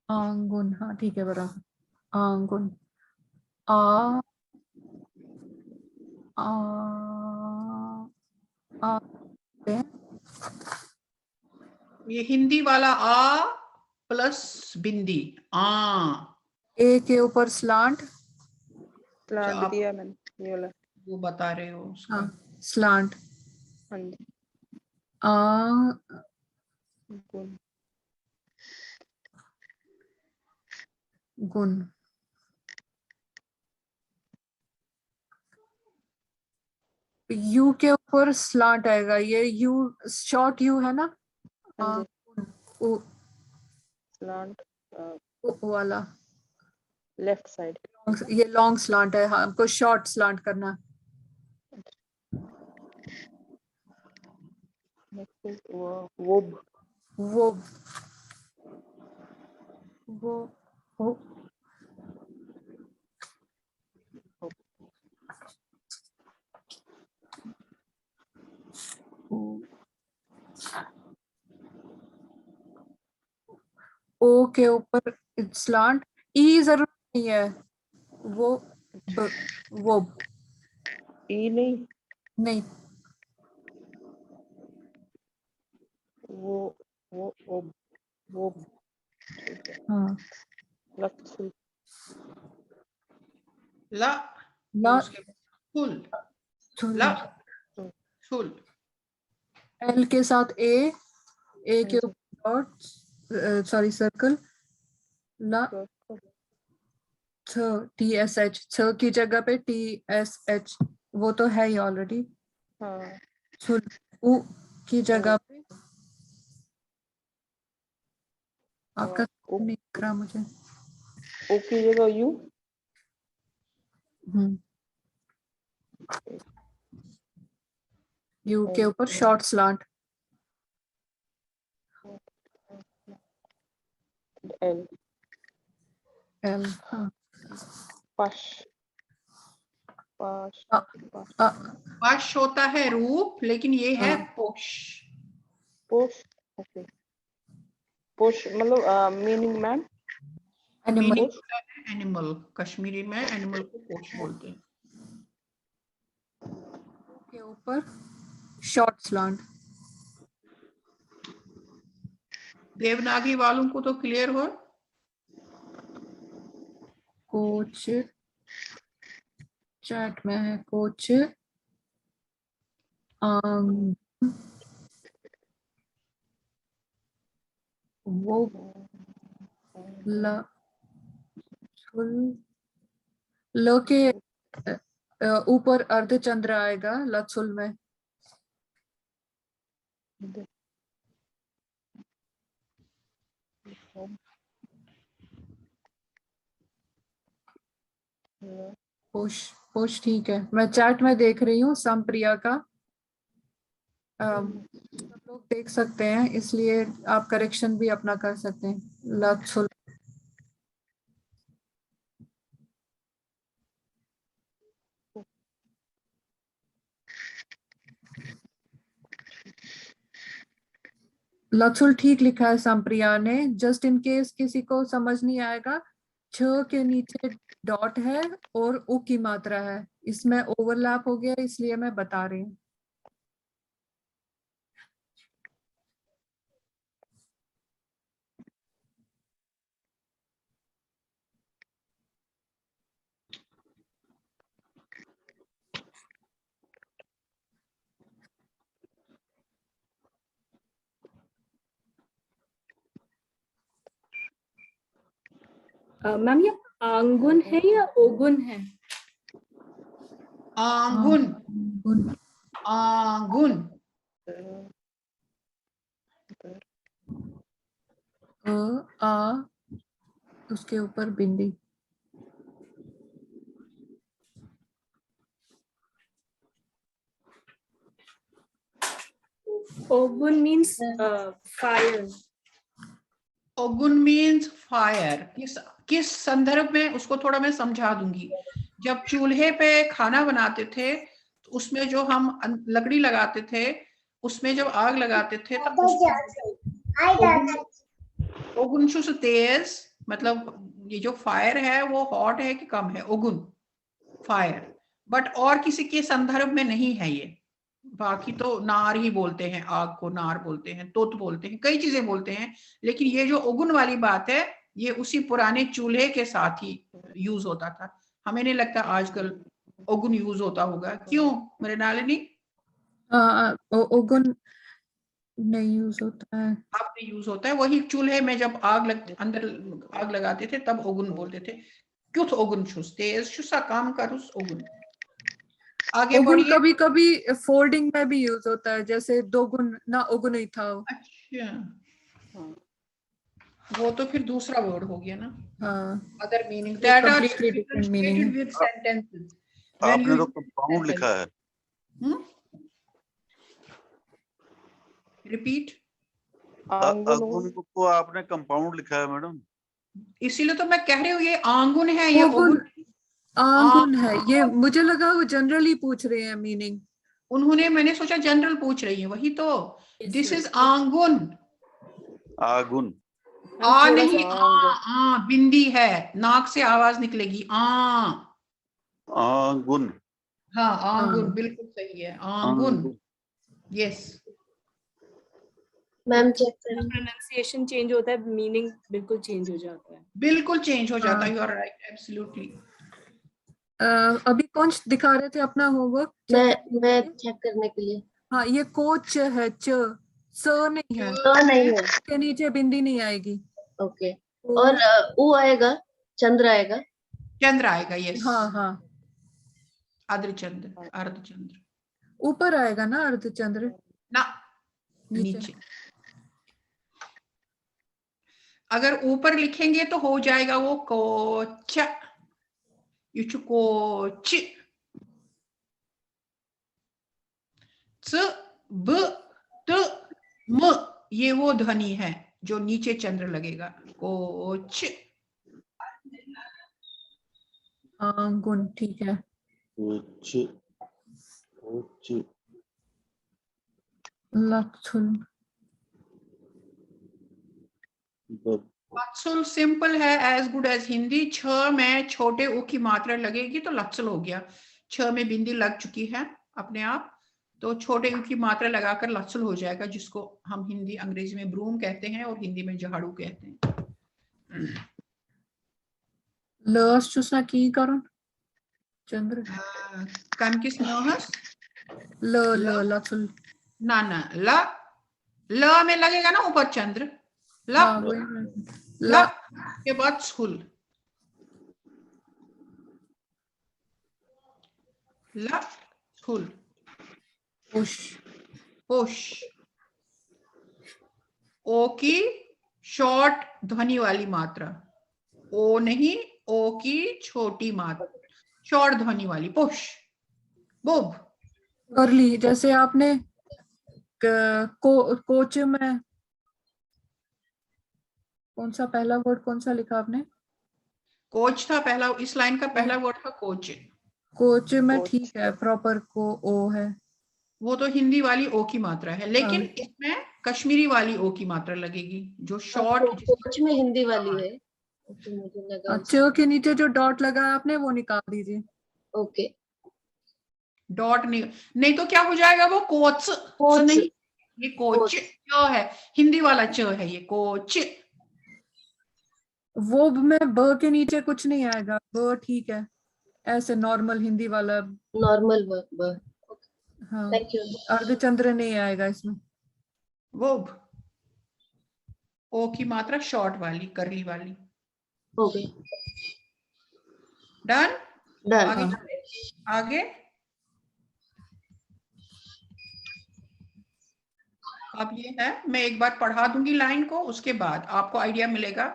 आंगुन, हाँ ठीक है बराबर, आंगुन, आ आ आ ये हिंदी वाला आ प्लस बिंदी आ। ए के ऊपर स्लांट, प्लांट आप दिया मैंने ये वाला। वो बता रहे हो उसका। हाँ स्लांट, हाँ जी, आ गुन गुन, यू के ऊपर स्लांट आएगा, ये यू शॉर्ट यू है ना, हाँ जी, ओ स्लांट ओ वाला, लेफ्ट साइड। ये लॉन्ग स्लांट है, हाँ हमको शॉर्ट स्लांट करना, नेक्स्ट इज वो वो वो ओ के ऊपर स्लांट, ई जरूर नहीं है, वो वो ई नहीं, नहीं, वो वो ठीक है। हाँ लक्ष्य ला ला और उसके बाद फुल, ला फुल, एल के साथ ए के हाँ जी, ऊपर डॉट, सॉरी सर्कल, ला TSH, छ की जगह पे TSH, वो तो है ही ऑलरेडी, हाँ उ की जगह पे, आपका ओ नहीं दिख रहा मुझे, ओ की जगह यू, यू के ऊपर शॉर्ट स्लांट, एल एल, हाँ पश पश अ, पश अ, पश होता है रूप, लेकिन ये है हाँ। पोष। पोश, ओके पोश मतलब मीनिंग मैन, एनिमल मीनिंग होता है एनिमल, कश्मीरी में एनिमल को पोष बोलते हैं। के ऊपर शॉर्ट स्लांट, देवनागरी वालों को तो क्लियर हो। कोच चैट में है, कोच वो ल लो के ऊपर अर्धचंद्र आएगा लत्सुल में, पोष पोष ठीक है, मैं चैट में देख रही हूँ संप्रिया का, सब लोग देख सकते हैं, इसलिए आप करेक्शन भी अपना कर सकते हैं, लत्सुल, लत्सुल ठीक लिखा है संप्रिया ने, जस्ट इन केस किसी को समझ नहीं आएगा, छ के नीचे डॉट है और उ की मात्रा है, इसमें ओवरलैप हो गया, इसलिए मैं बता रही हूँ। मैम ये आंगुन है या ओगुन है? आंगुन, गुन, आंगुन, आ उसके ऊपर बिंदी। ओगुन means fire. ओगुन मीन्स फायर। किस संदर्भ में, उसको थोड़ा मैं समझा दूंगी। जब चूल्हे पे खाना बनाते थे तो उसमें जो हम लकड़ी लगाते थे, उसमें जब आग लगाते थे तब ओगुन शुस तेज, मतलब ये जो फायर है वो हॉट है कि कम है, ओगुन फायर। बट और किसी के संदर्भ में नहीं है ये। बाकी तो नार ही बोलते हैं, आग को नार बोलते हैं, तोत बोलते हैं, कई चीजें बोलते हैं, लेकिन ये जो ओगुन वाली बात है ये उसी पुराने चूल्हे के साथ ही यूज होता था। हमें नहीं लगता आजकल ओगुन यूज होता होगा, क्यों मेरे नालिनी? ओगुन नहीं यूज होता है। अब भी यूज होता है, वही चूल्हे में जब अंदर आग लगाते थे तब ओगुन बोलते थे। क्यों ओगुन छुस तेज शुसा काम करुस ओगुन। आगे ओगुन बढ़िए। कभी कभी फोल्डिंग में भी यूज होता है, जैसे दोगुन ना ओगुन ही था। अच्छा, वो तो फिर दूसरा वर्ड हो गया ना, हाँ, other meaning ये that are completely different meaning differentiated है। with sentences when आपने you तो कंपाउंड लिखा है। repeat। अगुन को आपने कंपाउंड लिखा है मैडम। इसीलिए तो मैं कह रही हूँ ये आंगुन है, ये ओगुन ओगुन। आंगुन है, ये मुझे लगा वो जनरली पूछ रहे हैं मीनिंग। उन्होंने, मैंने सोचा जनरल पूछ रही है, वही तो। This is आंगुन। आगुन। आ नहीं, आ बिंदी है, नाक से आवाज निकलेगी आ। आगुन। हाँ आंगुन, हाँ। बिल्कुल सही है, आंगुन। यस मैम चेक करें। प्रोनाउंसिएशन चेंज होता है, मीनिंग बिल्कुल चेंज हो जाता है। बिल्कुल चेंज हो जाता है, हाँ। You are right, absolutely. अभी कौन दिखा रहे थे अपना होमवर्क? मैं चेक करने के लिए। हाँ, ये कोच है, स नहीं है, तो नहीं है। के नीचे बिंदी नहीं आएगी। ओके, और ऊ आएगा, चंद्र आएगा। चंद्र आएगा, यस। हाँ हाँ, अर्धचंद्र, अर्धचंद्र। ऊपर आएगा ना अर्धचंद्र, ना, नीचे। नीचे। अगर ऊपर लिखेंगे तो हो जाएगा वो कोच, ये कोच। च ब त म, ये वो ध्वनि है जो नीचे चंद्र लगेगा, कोच। आंगुन, ठीक है। कोच, कोच, लक्षुल, लत्सुल सिंपल है, एज गुड एज हिंदी। छ में छोटे ऊ की मात्रा लगेगी तो लत्सुल हो गया। छ में बिंदी लग चुकी है अपने आप, तो छोटे ऊ की मात्रा लगाकर लत्सुल हो जाएगा, जिसको हम हिंदी अंग्रेजी में ब्रूम कहते हैं और हिंदी में झाड़ू कहते हैं। लस चूसना की करण चंद्र, कम किस नहस, ल लक्षुल। ना ना, ल में लगेगा ना ऊपर चंद्र, ल। हाँ, वही ल के बाद छुल, ल छुल, पुष, पुश। ओ की शॉर्ट ध्वनि वाली मात्रा, ओ नहीं, ओ की छोटी मात्रा, शॉर्ट ध्वनि वाली, पुश। बुब, कर ली। जैसे आपने कोच में कौन सा पहला वर्ड कौन सा लिखा आपने? कोच था पहला, इस लाइन का पहला वर्ड था कोच। कोच में ठीक है, प्रॉपर को ओ है। वो तो हिंदी वाली ओ की मात्रा है, लेकिन हाँ। इसमें कश्मीरी वाली ओ की मात्रा लगेगी, जो शॉर्ट। कोच में हिंदी वाली है। ओके, मुझे लगा च के नीचे जो डॉट लगा है आपने वो निकाल दीजिए। ओके। डॉट नहीं तो क्या हो जाएगा वो कोच, कोच। नहीं, ये कोच च है, हिंदी वाला च है ये, कोच। वो में ब के नीचे कुछ नहीं आएगा, ब ठीक है, ऐसे नॉर्मल हिंदी वाला। नॉर्मल ब। हाँ, थैंक यू। अर्धचंद्र नहीं आएगा इसमें। वो ओ की मात्रा शॉर्ट वाली, करली वाली। हो गई। डन। डन। आगे हाँ। चले। आगे अब ये है, मैं एक बार पढ़ा दूंगी लाइन को, उसके बाद आपको आइडिया मिलेगा।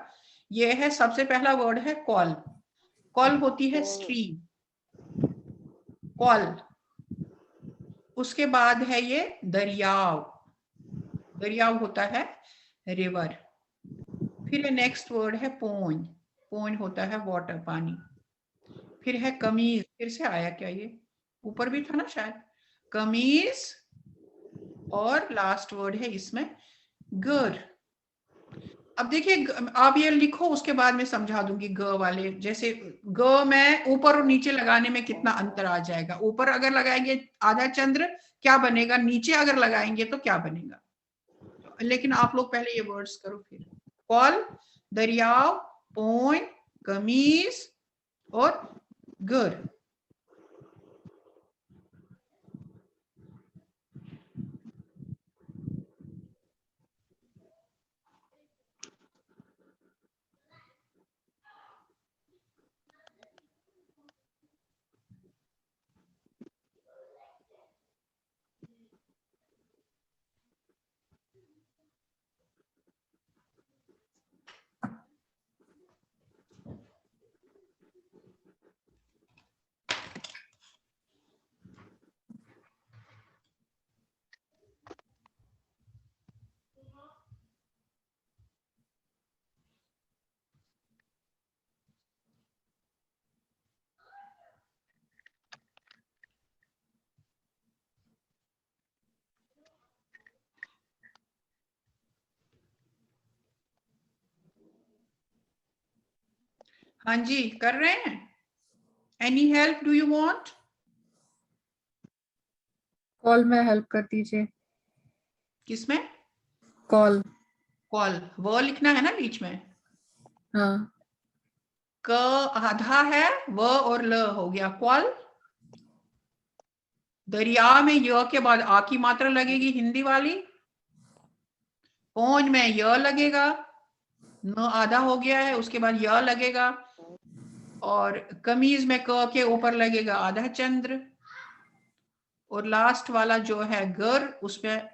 ये है, सबसे पहला वर्ड है कॉल। कॉल होती है स्ट्रीम, कॉल। उसके बाद है ये दरियाव, दरियाव होता है रिवर। फिर नेक्स्ट वर्ड है पोन, पोन होता है वाटर, पानी। फिर है कमीज, फिर से आया क्या, ये ऊपर भी था ना शायद, कमीज। और लास्ट वर्ड है इसमें गर। अब देखिए, आप ये लिखो, उसके बाद में समझा दूंगी ग वाले। जैसे ग में ऊपर और नीचे लगाने में कितना अंतर आ जाएगा। ऊपर अगर लगाएंगे आधा चंद्र क्या बनेगा, नीचे अगर लगाएंगे तो क्या बनेगा। लेकिन आप लोग पहले ये वर्ड्स करो फिर। कॉल, दरियाव, पोन, कमीज और गर। हाँ जी, कर रहे हैं। Any help do you want? Call में हेल्प कर दीजिए। किसमें? कॉल। कॉल, वो लिखना है ना बीच में। हाँ। क आधा है, व और ल हो गया कॉल। दरिया में य के बाद आ की मात्रा लगेगी हिंदी वाली। पौन में य लगेगा, न आधा हो गया है, उसके बाद य लगेगा। और कमीज में क के ऊपर लगेगा आधा चंद्र। और लास्ट वाला जो है गर, उसमें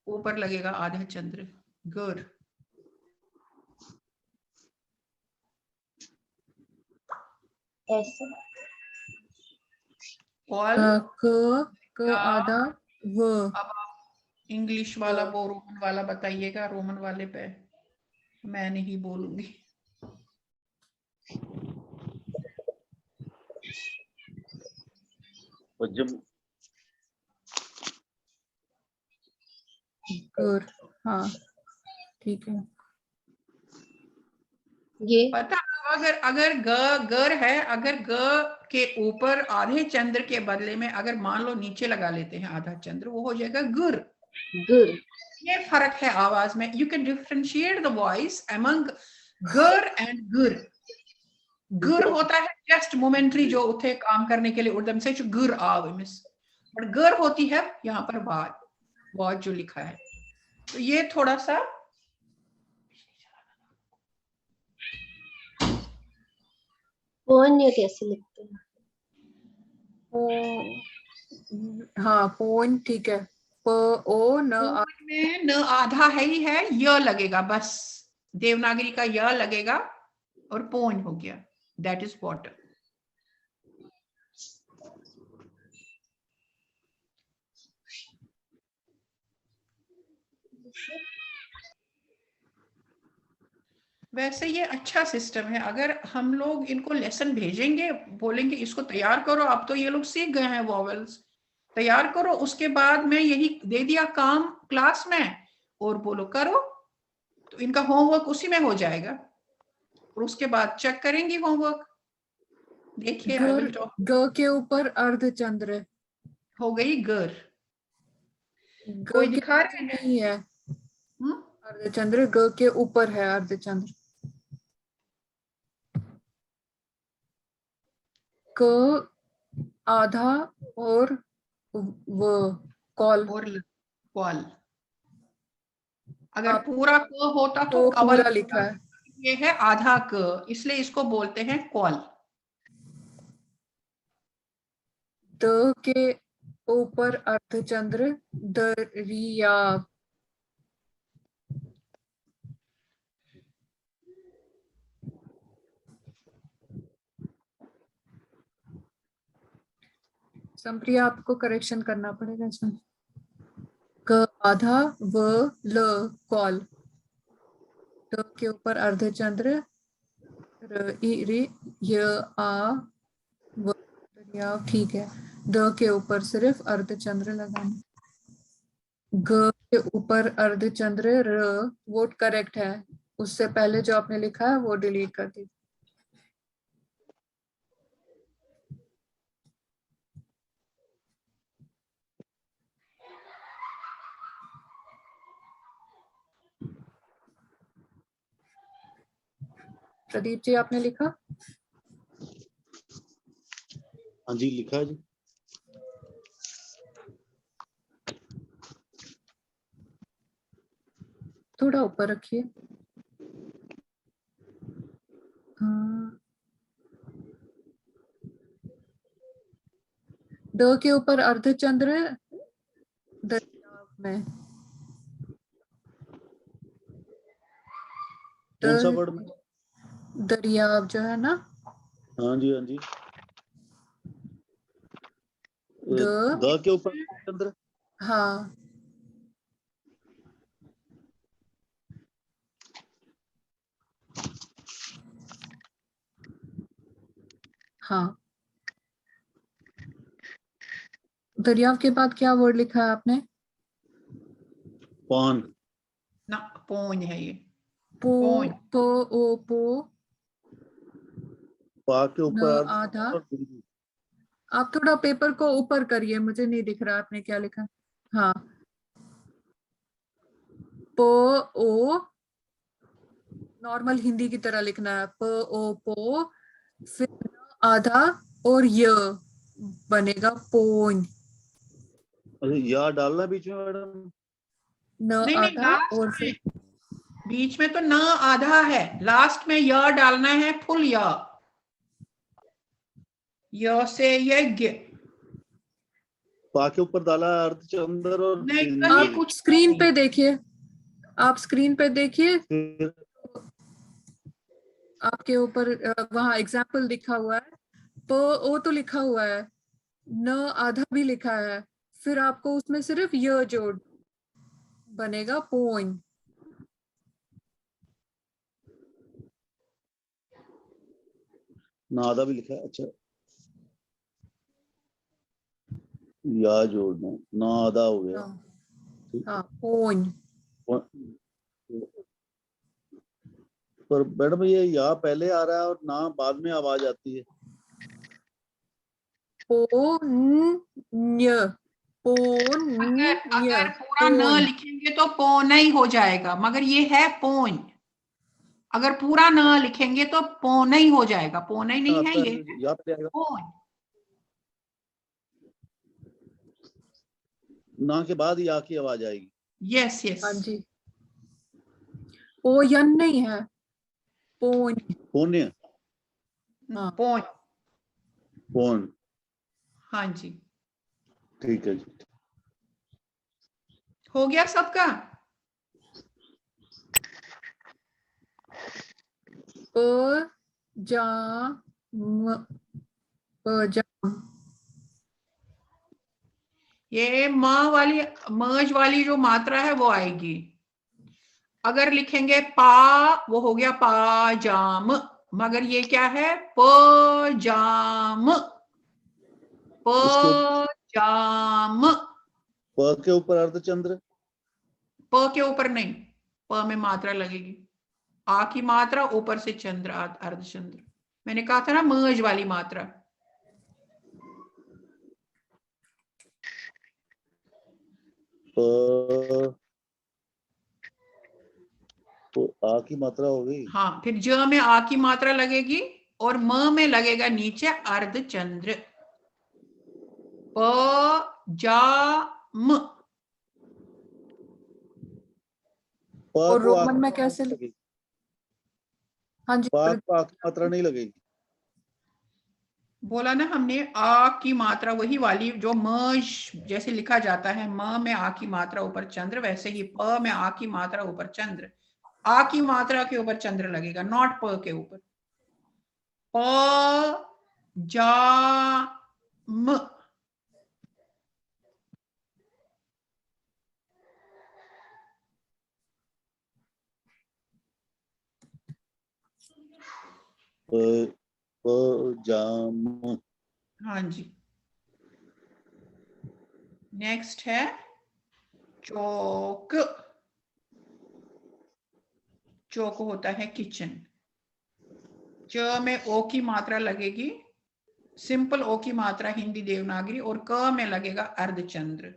ऊपर लगेगा आधा चंद्र, गर। ऐसे। कॉल, क आधा व। अब इंग्लिश वाला वो रोमन वाला बताइएगा, रोमन वाले पे मैं नहीं बोलूंगी। और जब गर। हाँ ठीक है। ये पता, अगर अगर गर है, अगर ग के ऊपर आधे चंद्र के बदले में अगर मान लो नीचे लगा लेते हैं आधा चंद्र, वो हो जाएगा गुर। गुर। ये फर्क है आवाज में। You can differentiate the voice among गर एंड गुर। गुर होता है जस्ट मोमेंटरी, जो उठे काम करने के लिए उर्दम से गुर आव मिस। बट गर होती है यहाँ पर बाद, बहुत जो लिखा है। तो ये थोड़ा सा पोन ये कैसे लिखते हैं? हाँ पोन ठीक है। प ओ न आ। में न आधा है ही है, य लगेगा बस, देवनागरी का य लगेगा और पोन हो गया, दैट इज वाटर। वैसे ये अच्छा सिस्टम है। अगर हम लोग इनको लेसन भेजेंगे, बोलेंगे इसको तैयार करो, अब तो ये लोग सीख गए हैं वॉवेल्स, तैयार करो, उसके बाद में यही दे दिया काम क्लास में और बोलो करो, तो इनका होमवर्क उसी में हो जाएगा। और उसके बाद चेक करेंगे होमवर्क। देखिए, I will talk। ग के ऊपर अर्धचंद्र। हो गई गर। ग कोई के दिखा नीचे रहे हैं? नहीं है अर्धचंद्र, ग के ऊपर है अर्धचंद्र। क आधा और व कॉल। और कॉल। अगर पूरा क होता तो तो कवल पूरा लिखा है। ये है आधा क, इसलिए इसको बोलते हैं कॉल। द के ऊपर अर्धचंद्र दरिया। संप्रिया आपको करेक्शन करना पड़ेगा इसमें। क आधा, व ल कॉल, द के ऊपर अर्धचंद्र, र ई रि य आ व दरिया। ठीक है, द के ऊपर सिर्फ अर्धचंद्र लगाना। ग के ऊपर अर्धचंद्र र, वो करेक्ट है। उससे पहले जो आपने लिखा है वो डिलीट कर दीजिए। प्रदीप जी आपने लिखा? हाँ जी लिखा है जी। थोड़ा ऊपर रखिए। हाँ। द के ऊपर अर्धचंद्र दरिया में। कौन सा वर्ड में? दरियाव जो है ना, हाँ जी हाँ जी। द द के ऊपर चंद्र। हाँ हाँ। दरियाव के बाद क्या वर्ड लिखा है आपने? पॉन। ना पोन है ये। पो, पोन। पो ओ पो, पा के ऊपर न अर्ध आधा। और बिंदु। आप थोड़ा पेपर को ऊपर करिए, मुझे नहीं दिख रहा आपने क्या लिखा। हाँ, पो ओ, नॉर्मल हिंदी की तरह लिखना है। प ओ पो, फिर न आधा और य बनेगा पोन। अरे या डालना बीच में मैडम? न नहीं नहीं, आधा और लास्ट फिर में, बीच में तो न आधा है, लास्ट में य डालना है, फुल य से यज्ञ। पा के ऊपर डाला अर्धचंद्र और नहीं, बिंदु। कहीं आप कुछ स्क्रीन नहीं। पे देखिए, आप स्क्रीन पे देखिए, फिर आपके ऊपर वहां एग्जाम्पल लिखा हुआ है। प ओ तो लिखा हुआ है, न आधा भी लिखा है, फिर आपको उसमें सिर्फ य जोड़, बनेगा पोइन। ना आधा भी लिखा है। अच्छा, या जोड़ना, ना आधा हो गया। हाँ पोइन। पर मैडम ये या पहले आ रहा है और ना बाद में आवाज आती है। पोन्य, पोन्य, अगर पूरा न पोन। लिखेंगे तो पोन ही हो जाएगा, मगर ये है पोन। अगर पूरा न लिखेंगे तो पोन ही हो जाएगा, पोन ही नहीं है, आता ये है या पहले आएगा। पोन। ना के बाद या की आवाज आएगी। Yes yes. हाँ जी, पोयन नहीं है, पोन। पुण्य। हाँ पोन। फोन। हाँ जी, ठीक है जी। हो गया सबका? प जा म, पजाम। ये मर्ज वाली जो मात्रा है वो आएगी। अगर लिखेंगे पा, वो हो गया पाजाम, मगर ये क्या है? पजाम, पजाम। प के ऊपर अर्धचंद्र। प के ऊपर नहीं, प में मात्रा लगेगी, आ की मात्रा ऊपर से चंद्र, अर्धचंद्र। मैंने कहा था ना मर्ज वाली मात्रा। तो आ की मात्रा हो गई। हाँ, फिर ज में आ की मात्रा लगेगी और म में लगेगा नीचे अर्धचंद्र। प जा म। प और को आ रोमन में की कैसे लगेगी। हाँ जी, बात को आ की मात्रा नहीं लगेगी। बोला ना हमने, आ की मात्रा वही वाली जो मर्ज जैसे लिखा जाता है, म में आ की मात्रा ऊपर चंद्र, वैसे ही प में आ की मात्रा ऊपर चंद्र, आ की मात्रा के ऊपर चंद्र लगेगा, नॉट प के ऊपर। प जा म, पजाम। हाँ जी। नेक्स्ट है चौक। चौक होता है किचन। च में ओ की मात्रा लगेगी, सिंपल ओ की मात्रा हिंदी देवनागरी, और क में लगेगा अर्धचंद्र।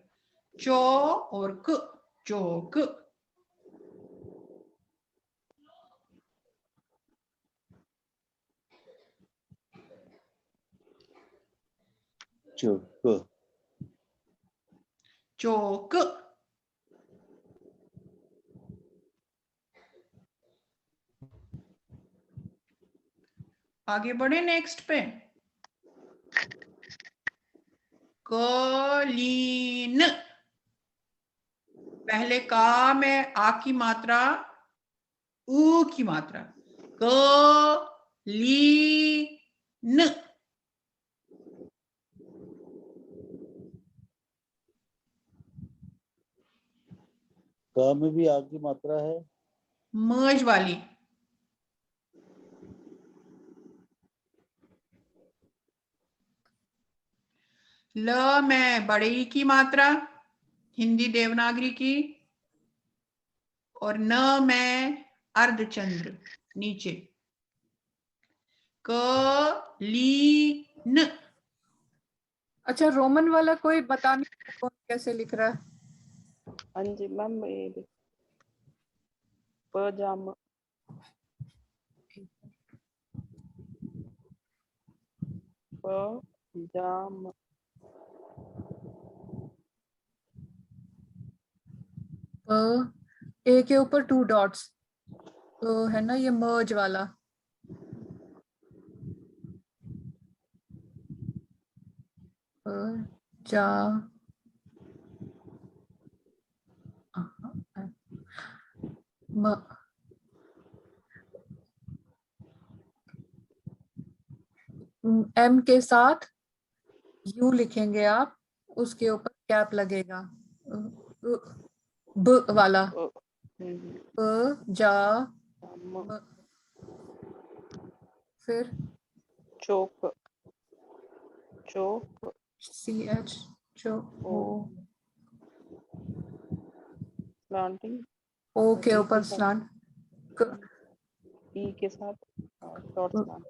चो और क, चौक। चौक। चौक। आगे बढ़े नेक्स्ट पे। कलीन। पहले का में आ की मात्रा, उ की मात्रा, कलीन। का में भी आ की मात्रा है, मर्ज वाली। ल में बड़ी की मात्रा हिंदी देवनागरी की, और न में अर्धचंद्र नीचे। कलीन। अच्छा रोमन वाला कोई बताने कौन कैसे लिख रहा है? हाँ जी मैम, ये देख, पजामा। पजामा। ए के ऊपर 2 डॉट्स, तो है ना ये मर्ज वाला। जा म, एम के साथ यू लिखेंगे आप, उसके ऊपर कैप लगेगा, ब वाला। प जा म, फिर चौक। चौक। सी एच जो ओ स्लांटिंग। ओ के ई ऊपर साथ, स्लांट, ई के साथ शॉर्ट स्लांट।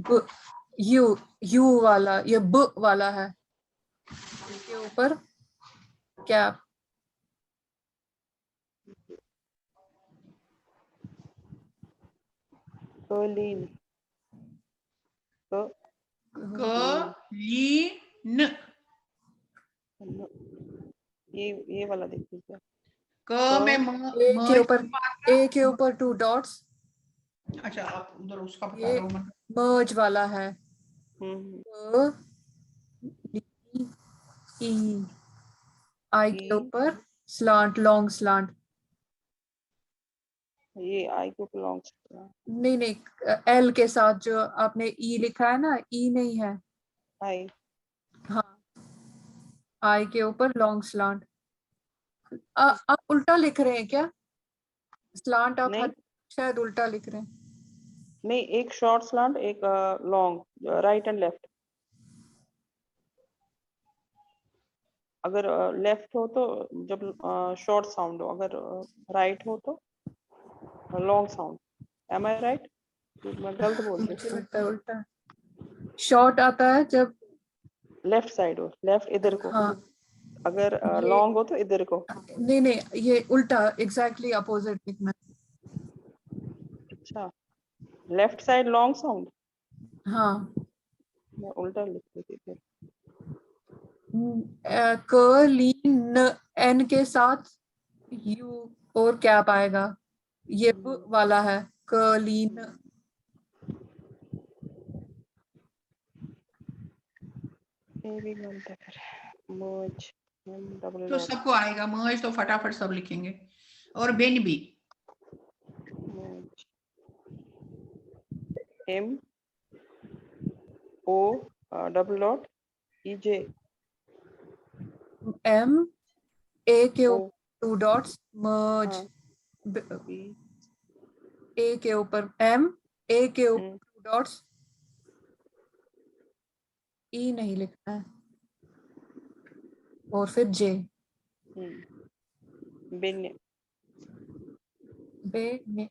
ब यू वाला, ये ब वाला है, के ऊपर कैप। कलीन। कलीन। ये वाला देख लीजिए। क में ए के मर्ज ऊपर, की मात्रा। ए के ऊपर 2 डॉट्स, अच्छा आप उधर उसका बता ये रहे हो। मर्ज वाला है। हम्म। ई आई के ऊपर स्लांट, लॉन्ग स्लांट। ये आई को बिलोंग्स। नहीं नहीं, एल के साथ जो आपने ई लिखा है ना, ई नहीं है। आई। हाँ, आई के ऊपर लॉन्ग स्लांट। आप उल्टा लिख रहे हैं क्या? स्लांट आप नहीं हर शायद उल्टा लिख रहे हैं। नहीं, एक शॉर्ट स्लांट, एक लॉन्ग, राइट एंड लेफ्ट। अगर लेफ्ट हो तो जब शॉर्ट साउंड हो, अगर राइट हो तो लॉन्ग साउंड। एम आई राइट? मैं गलत बोल मुझे रही हूँ? लगता है उल्टा। शॉर्ट आता है जब लेफ्ट साइड हो, लेफ्ट इधर को। हाँ, अगर ये लॉन्ग हो तो इधर को। नहीं नहीं, ये उल्टा, एग्जैक्टली अपोजिट लिखना। अच्छा, लेफ्ट साइड लॉन्ग साउंड। हाँ, मैं उल्टा लिख रही थी। क लीन एन के साथ यू और कैप आएगा, ये ब वाला है कलीन, ये भी बनता है merge double तो dot सबको आएगा, मर्ज तो फटाफट सब लिखेंगे। और बेन भी merge M O double dot EJ M A के O ऊपर 2 डॉट्स, मर्ज हाँ B A के ऊपर M, A के ऊपर 2 डॉट्स, E नहीं लिखना है, और फिर J, bin बे ने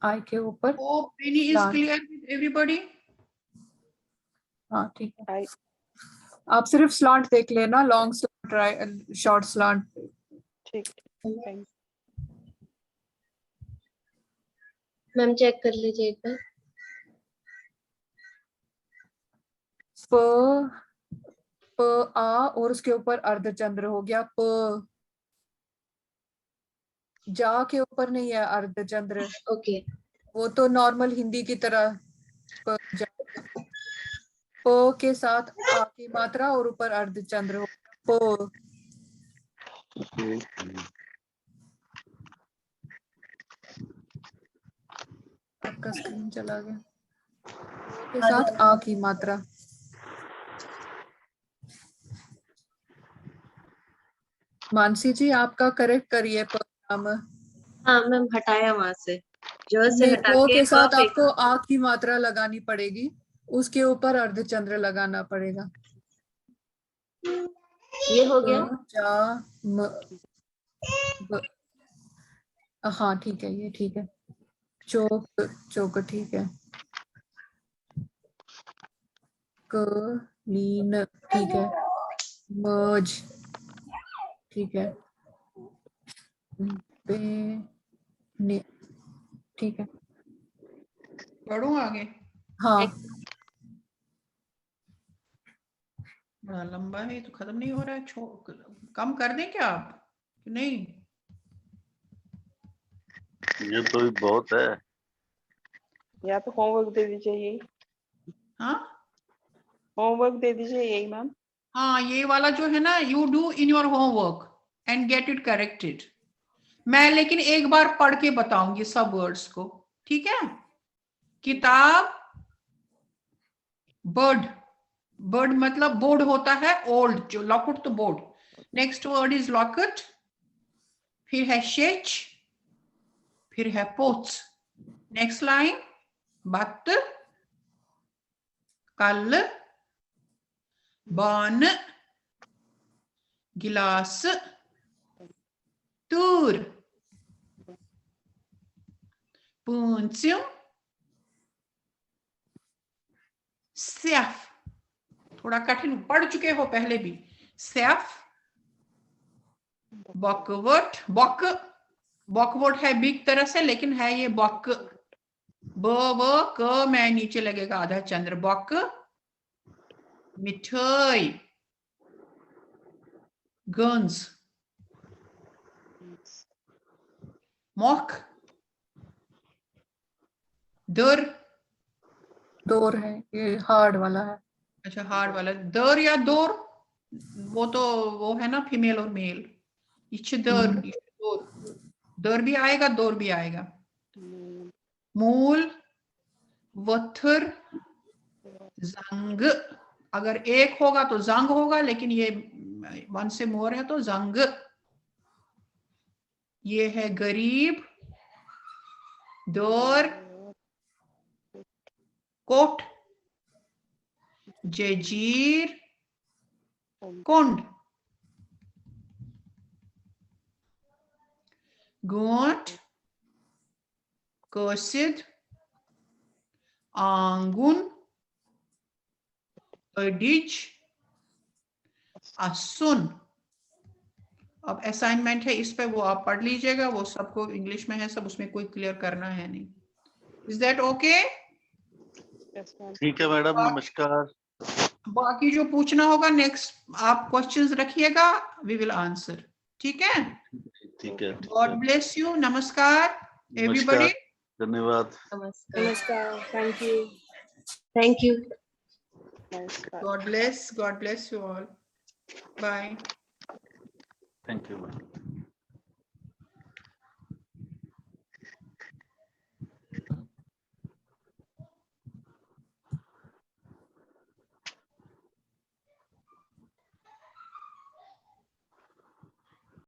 I के ऊपर, ओ बेनी is Slant. Clear with everybody. हाँ ठीक है, I आप सिर्फ स्लांट देख लेना, लॉन्ग स्लांट, शॉर्ट स्लांट। ठीक thank मैम चेक कर लीजिए एक बार। प आ और उसके ऊपर अर्धचंद्र हो गया, प जा के ऊपर नहीं है अर्धचंद्र, ओके, वो तो नॉर्मल हिंदी की तरह प जा, प के साथ आ की मात्रा और ऊपर अर्धचंद्र हो गया, प। आपका स्क्रीन चला गया, प के साथ आ की मात्रा। मानसी जी आपका करेक्ट करिए नाम। हाँ मैम हटाया वहां से, जो से नहीं, हटा प के के साथ प आपको आ की मात्रा लगानी पड़ेगी, उसके ऊपर अर्धचंद्र लगाना पड़ेगा। ये हो गया। प, जा, म, ब, हाँ ठीक है, ये ठीक है, चौक चौक ठीक है, क लीन ठीक है, मर्ज ठीक है, बे ने ठीक है, बढ़ू आगे, हाँ बड़ा लंबा है, ये तो खत्म नहीं हो रहा है। कम कर दें क्या आप कि नहीं? ये तो बहुत है। या तो होमवर्क दे दीजिए यही, हाँ होमवर्क दे दीजिए यही मैम। हाँ, ये वाला जो है ना, you do in your homework and get it corrected. मैं लेकिन एक बार पढ़ के बताऊंगी सब वर्ड्स को, ठीक है? किताब, बर्ड, बर्ड मतलब बोर्ड होता है, ओल्ड, जो लॉकेट तो board. Next word is locket, फिर है शेच, फिर है पोट्स। नेक्स्ट लाइन, बत्त, कल, बान, गिलास, तूर, पूंस्यू, सेफ, थोड़ा कठिन पढ़ चुके हो पहले भी, सेफ, बॉकवर्ट, बॉकवर्ट है बिग तरह से, लेकिन है ये बॉक, ब क में नीचे लगेगा आधा चंद्र, बॉक, मिठाई, गन्स, मॉक, दर, डोर है, ये हार्ड वाला है। अच्छा हार्ड वाला, दर या दोर, वो है ना फीमेल और मेल। इच दर, दोर, दर भी आएगा, दोर भी आएगा। मूल, वथर, जंग, अगर एक होगा तो जंग होगा, लेकिन ये वन से मोर है तो जंग। ये है गरीब, दौर, कोट, जजीर, कुंड, गोट, कोसिद, आंगुन, अडिज, असुन। अब असाइनमेंट है इस पे, वो आप पढ़ लीजिएगा, वो सबको इंग्लिश में है सब, उसमें कोई क्लियर करना है नहीं। Is that okay? yes, ma'am. ठीक है मैडम, नमस्कार। बाकी जो पूछना होगा नेक्स्ट आप क्वेश्चंस रखिएगा, वी विल आंसर। ठीक है, ठीक है, गॉड ब्लेस यू, नमस्कार एवरीबॉडी। नमस्कार, धन्यवाद। नमस्कार, thank you. Thank you. God bless you all. Bye. Thank you.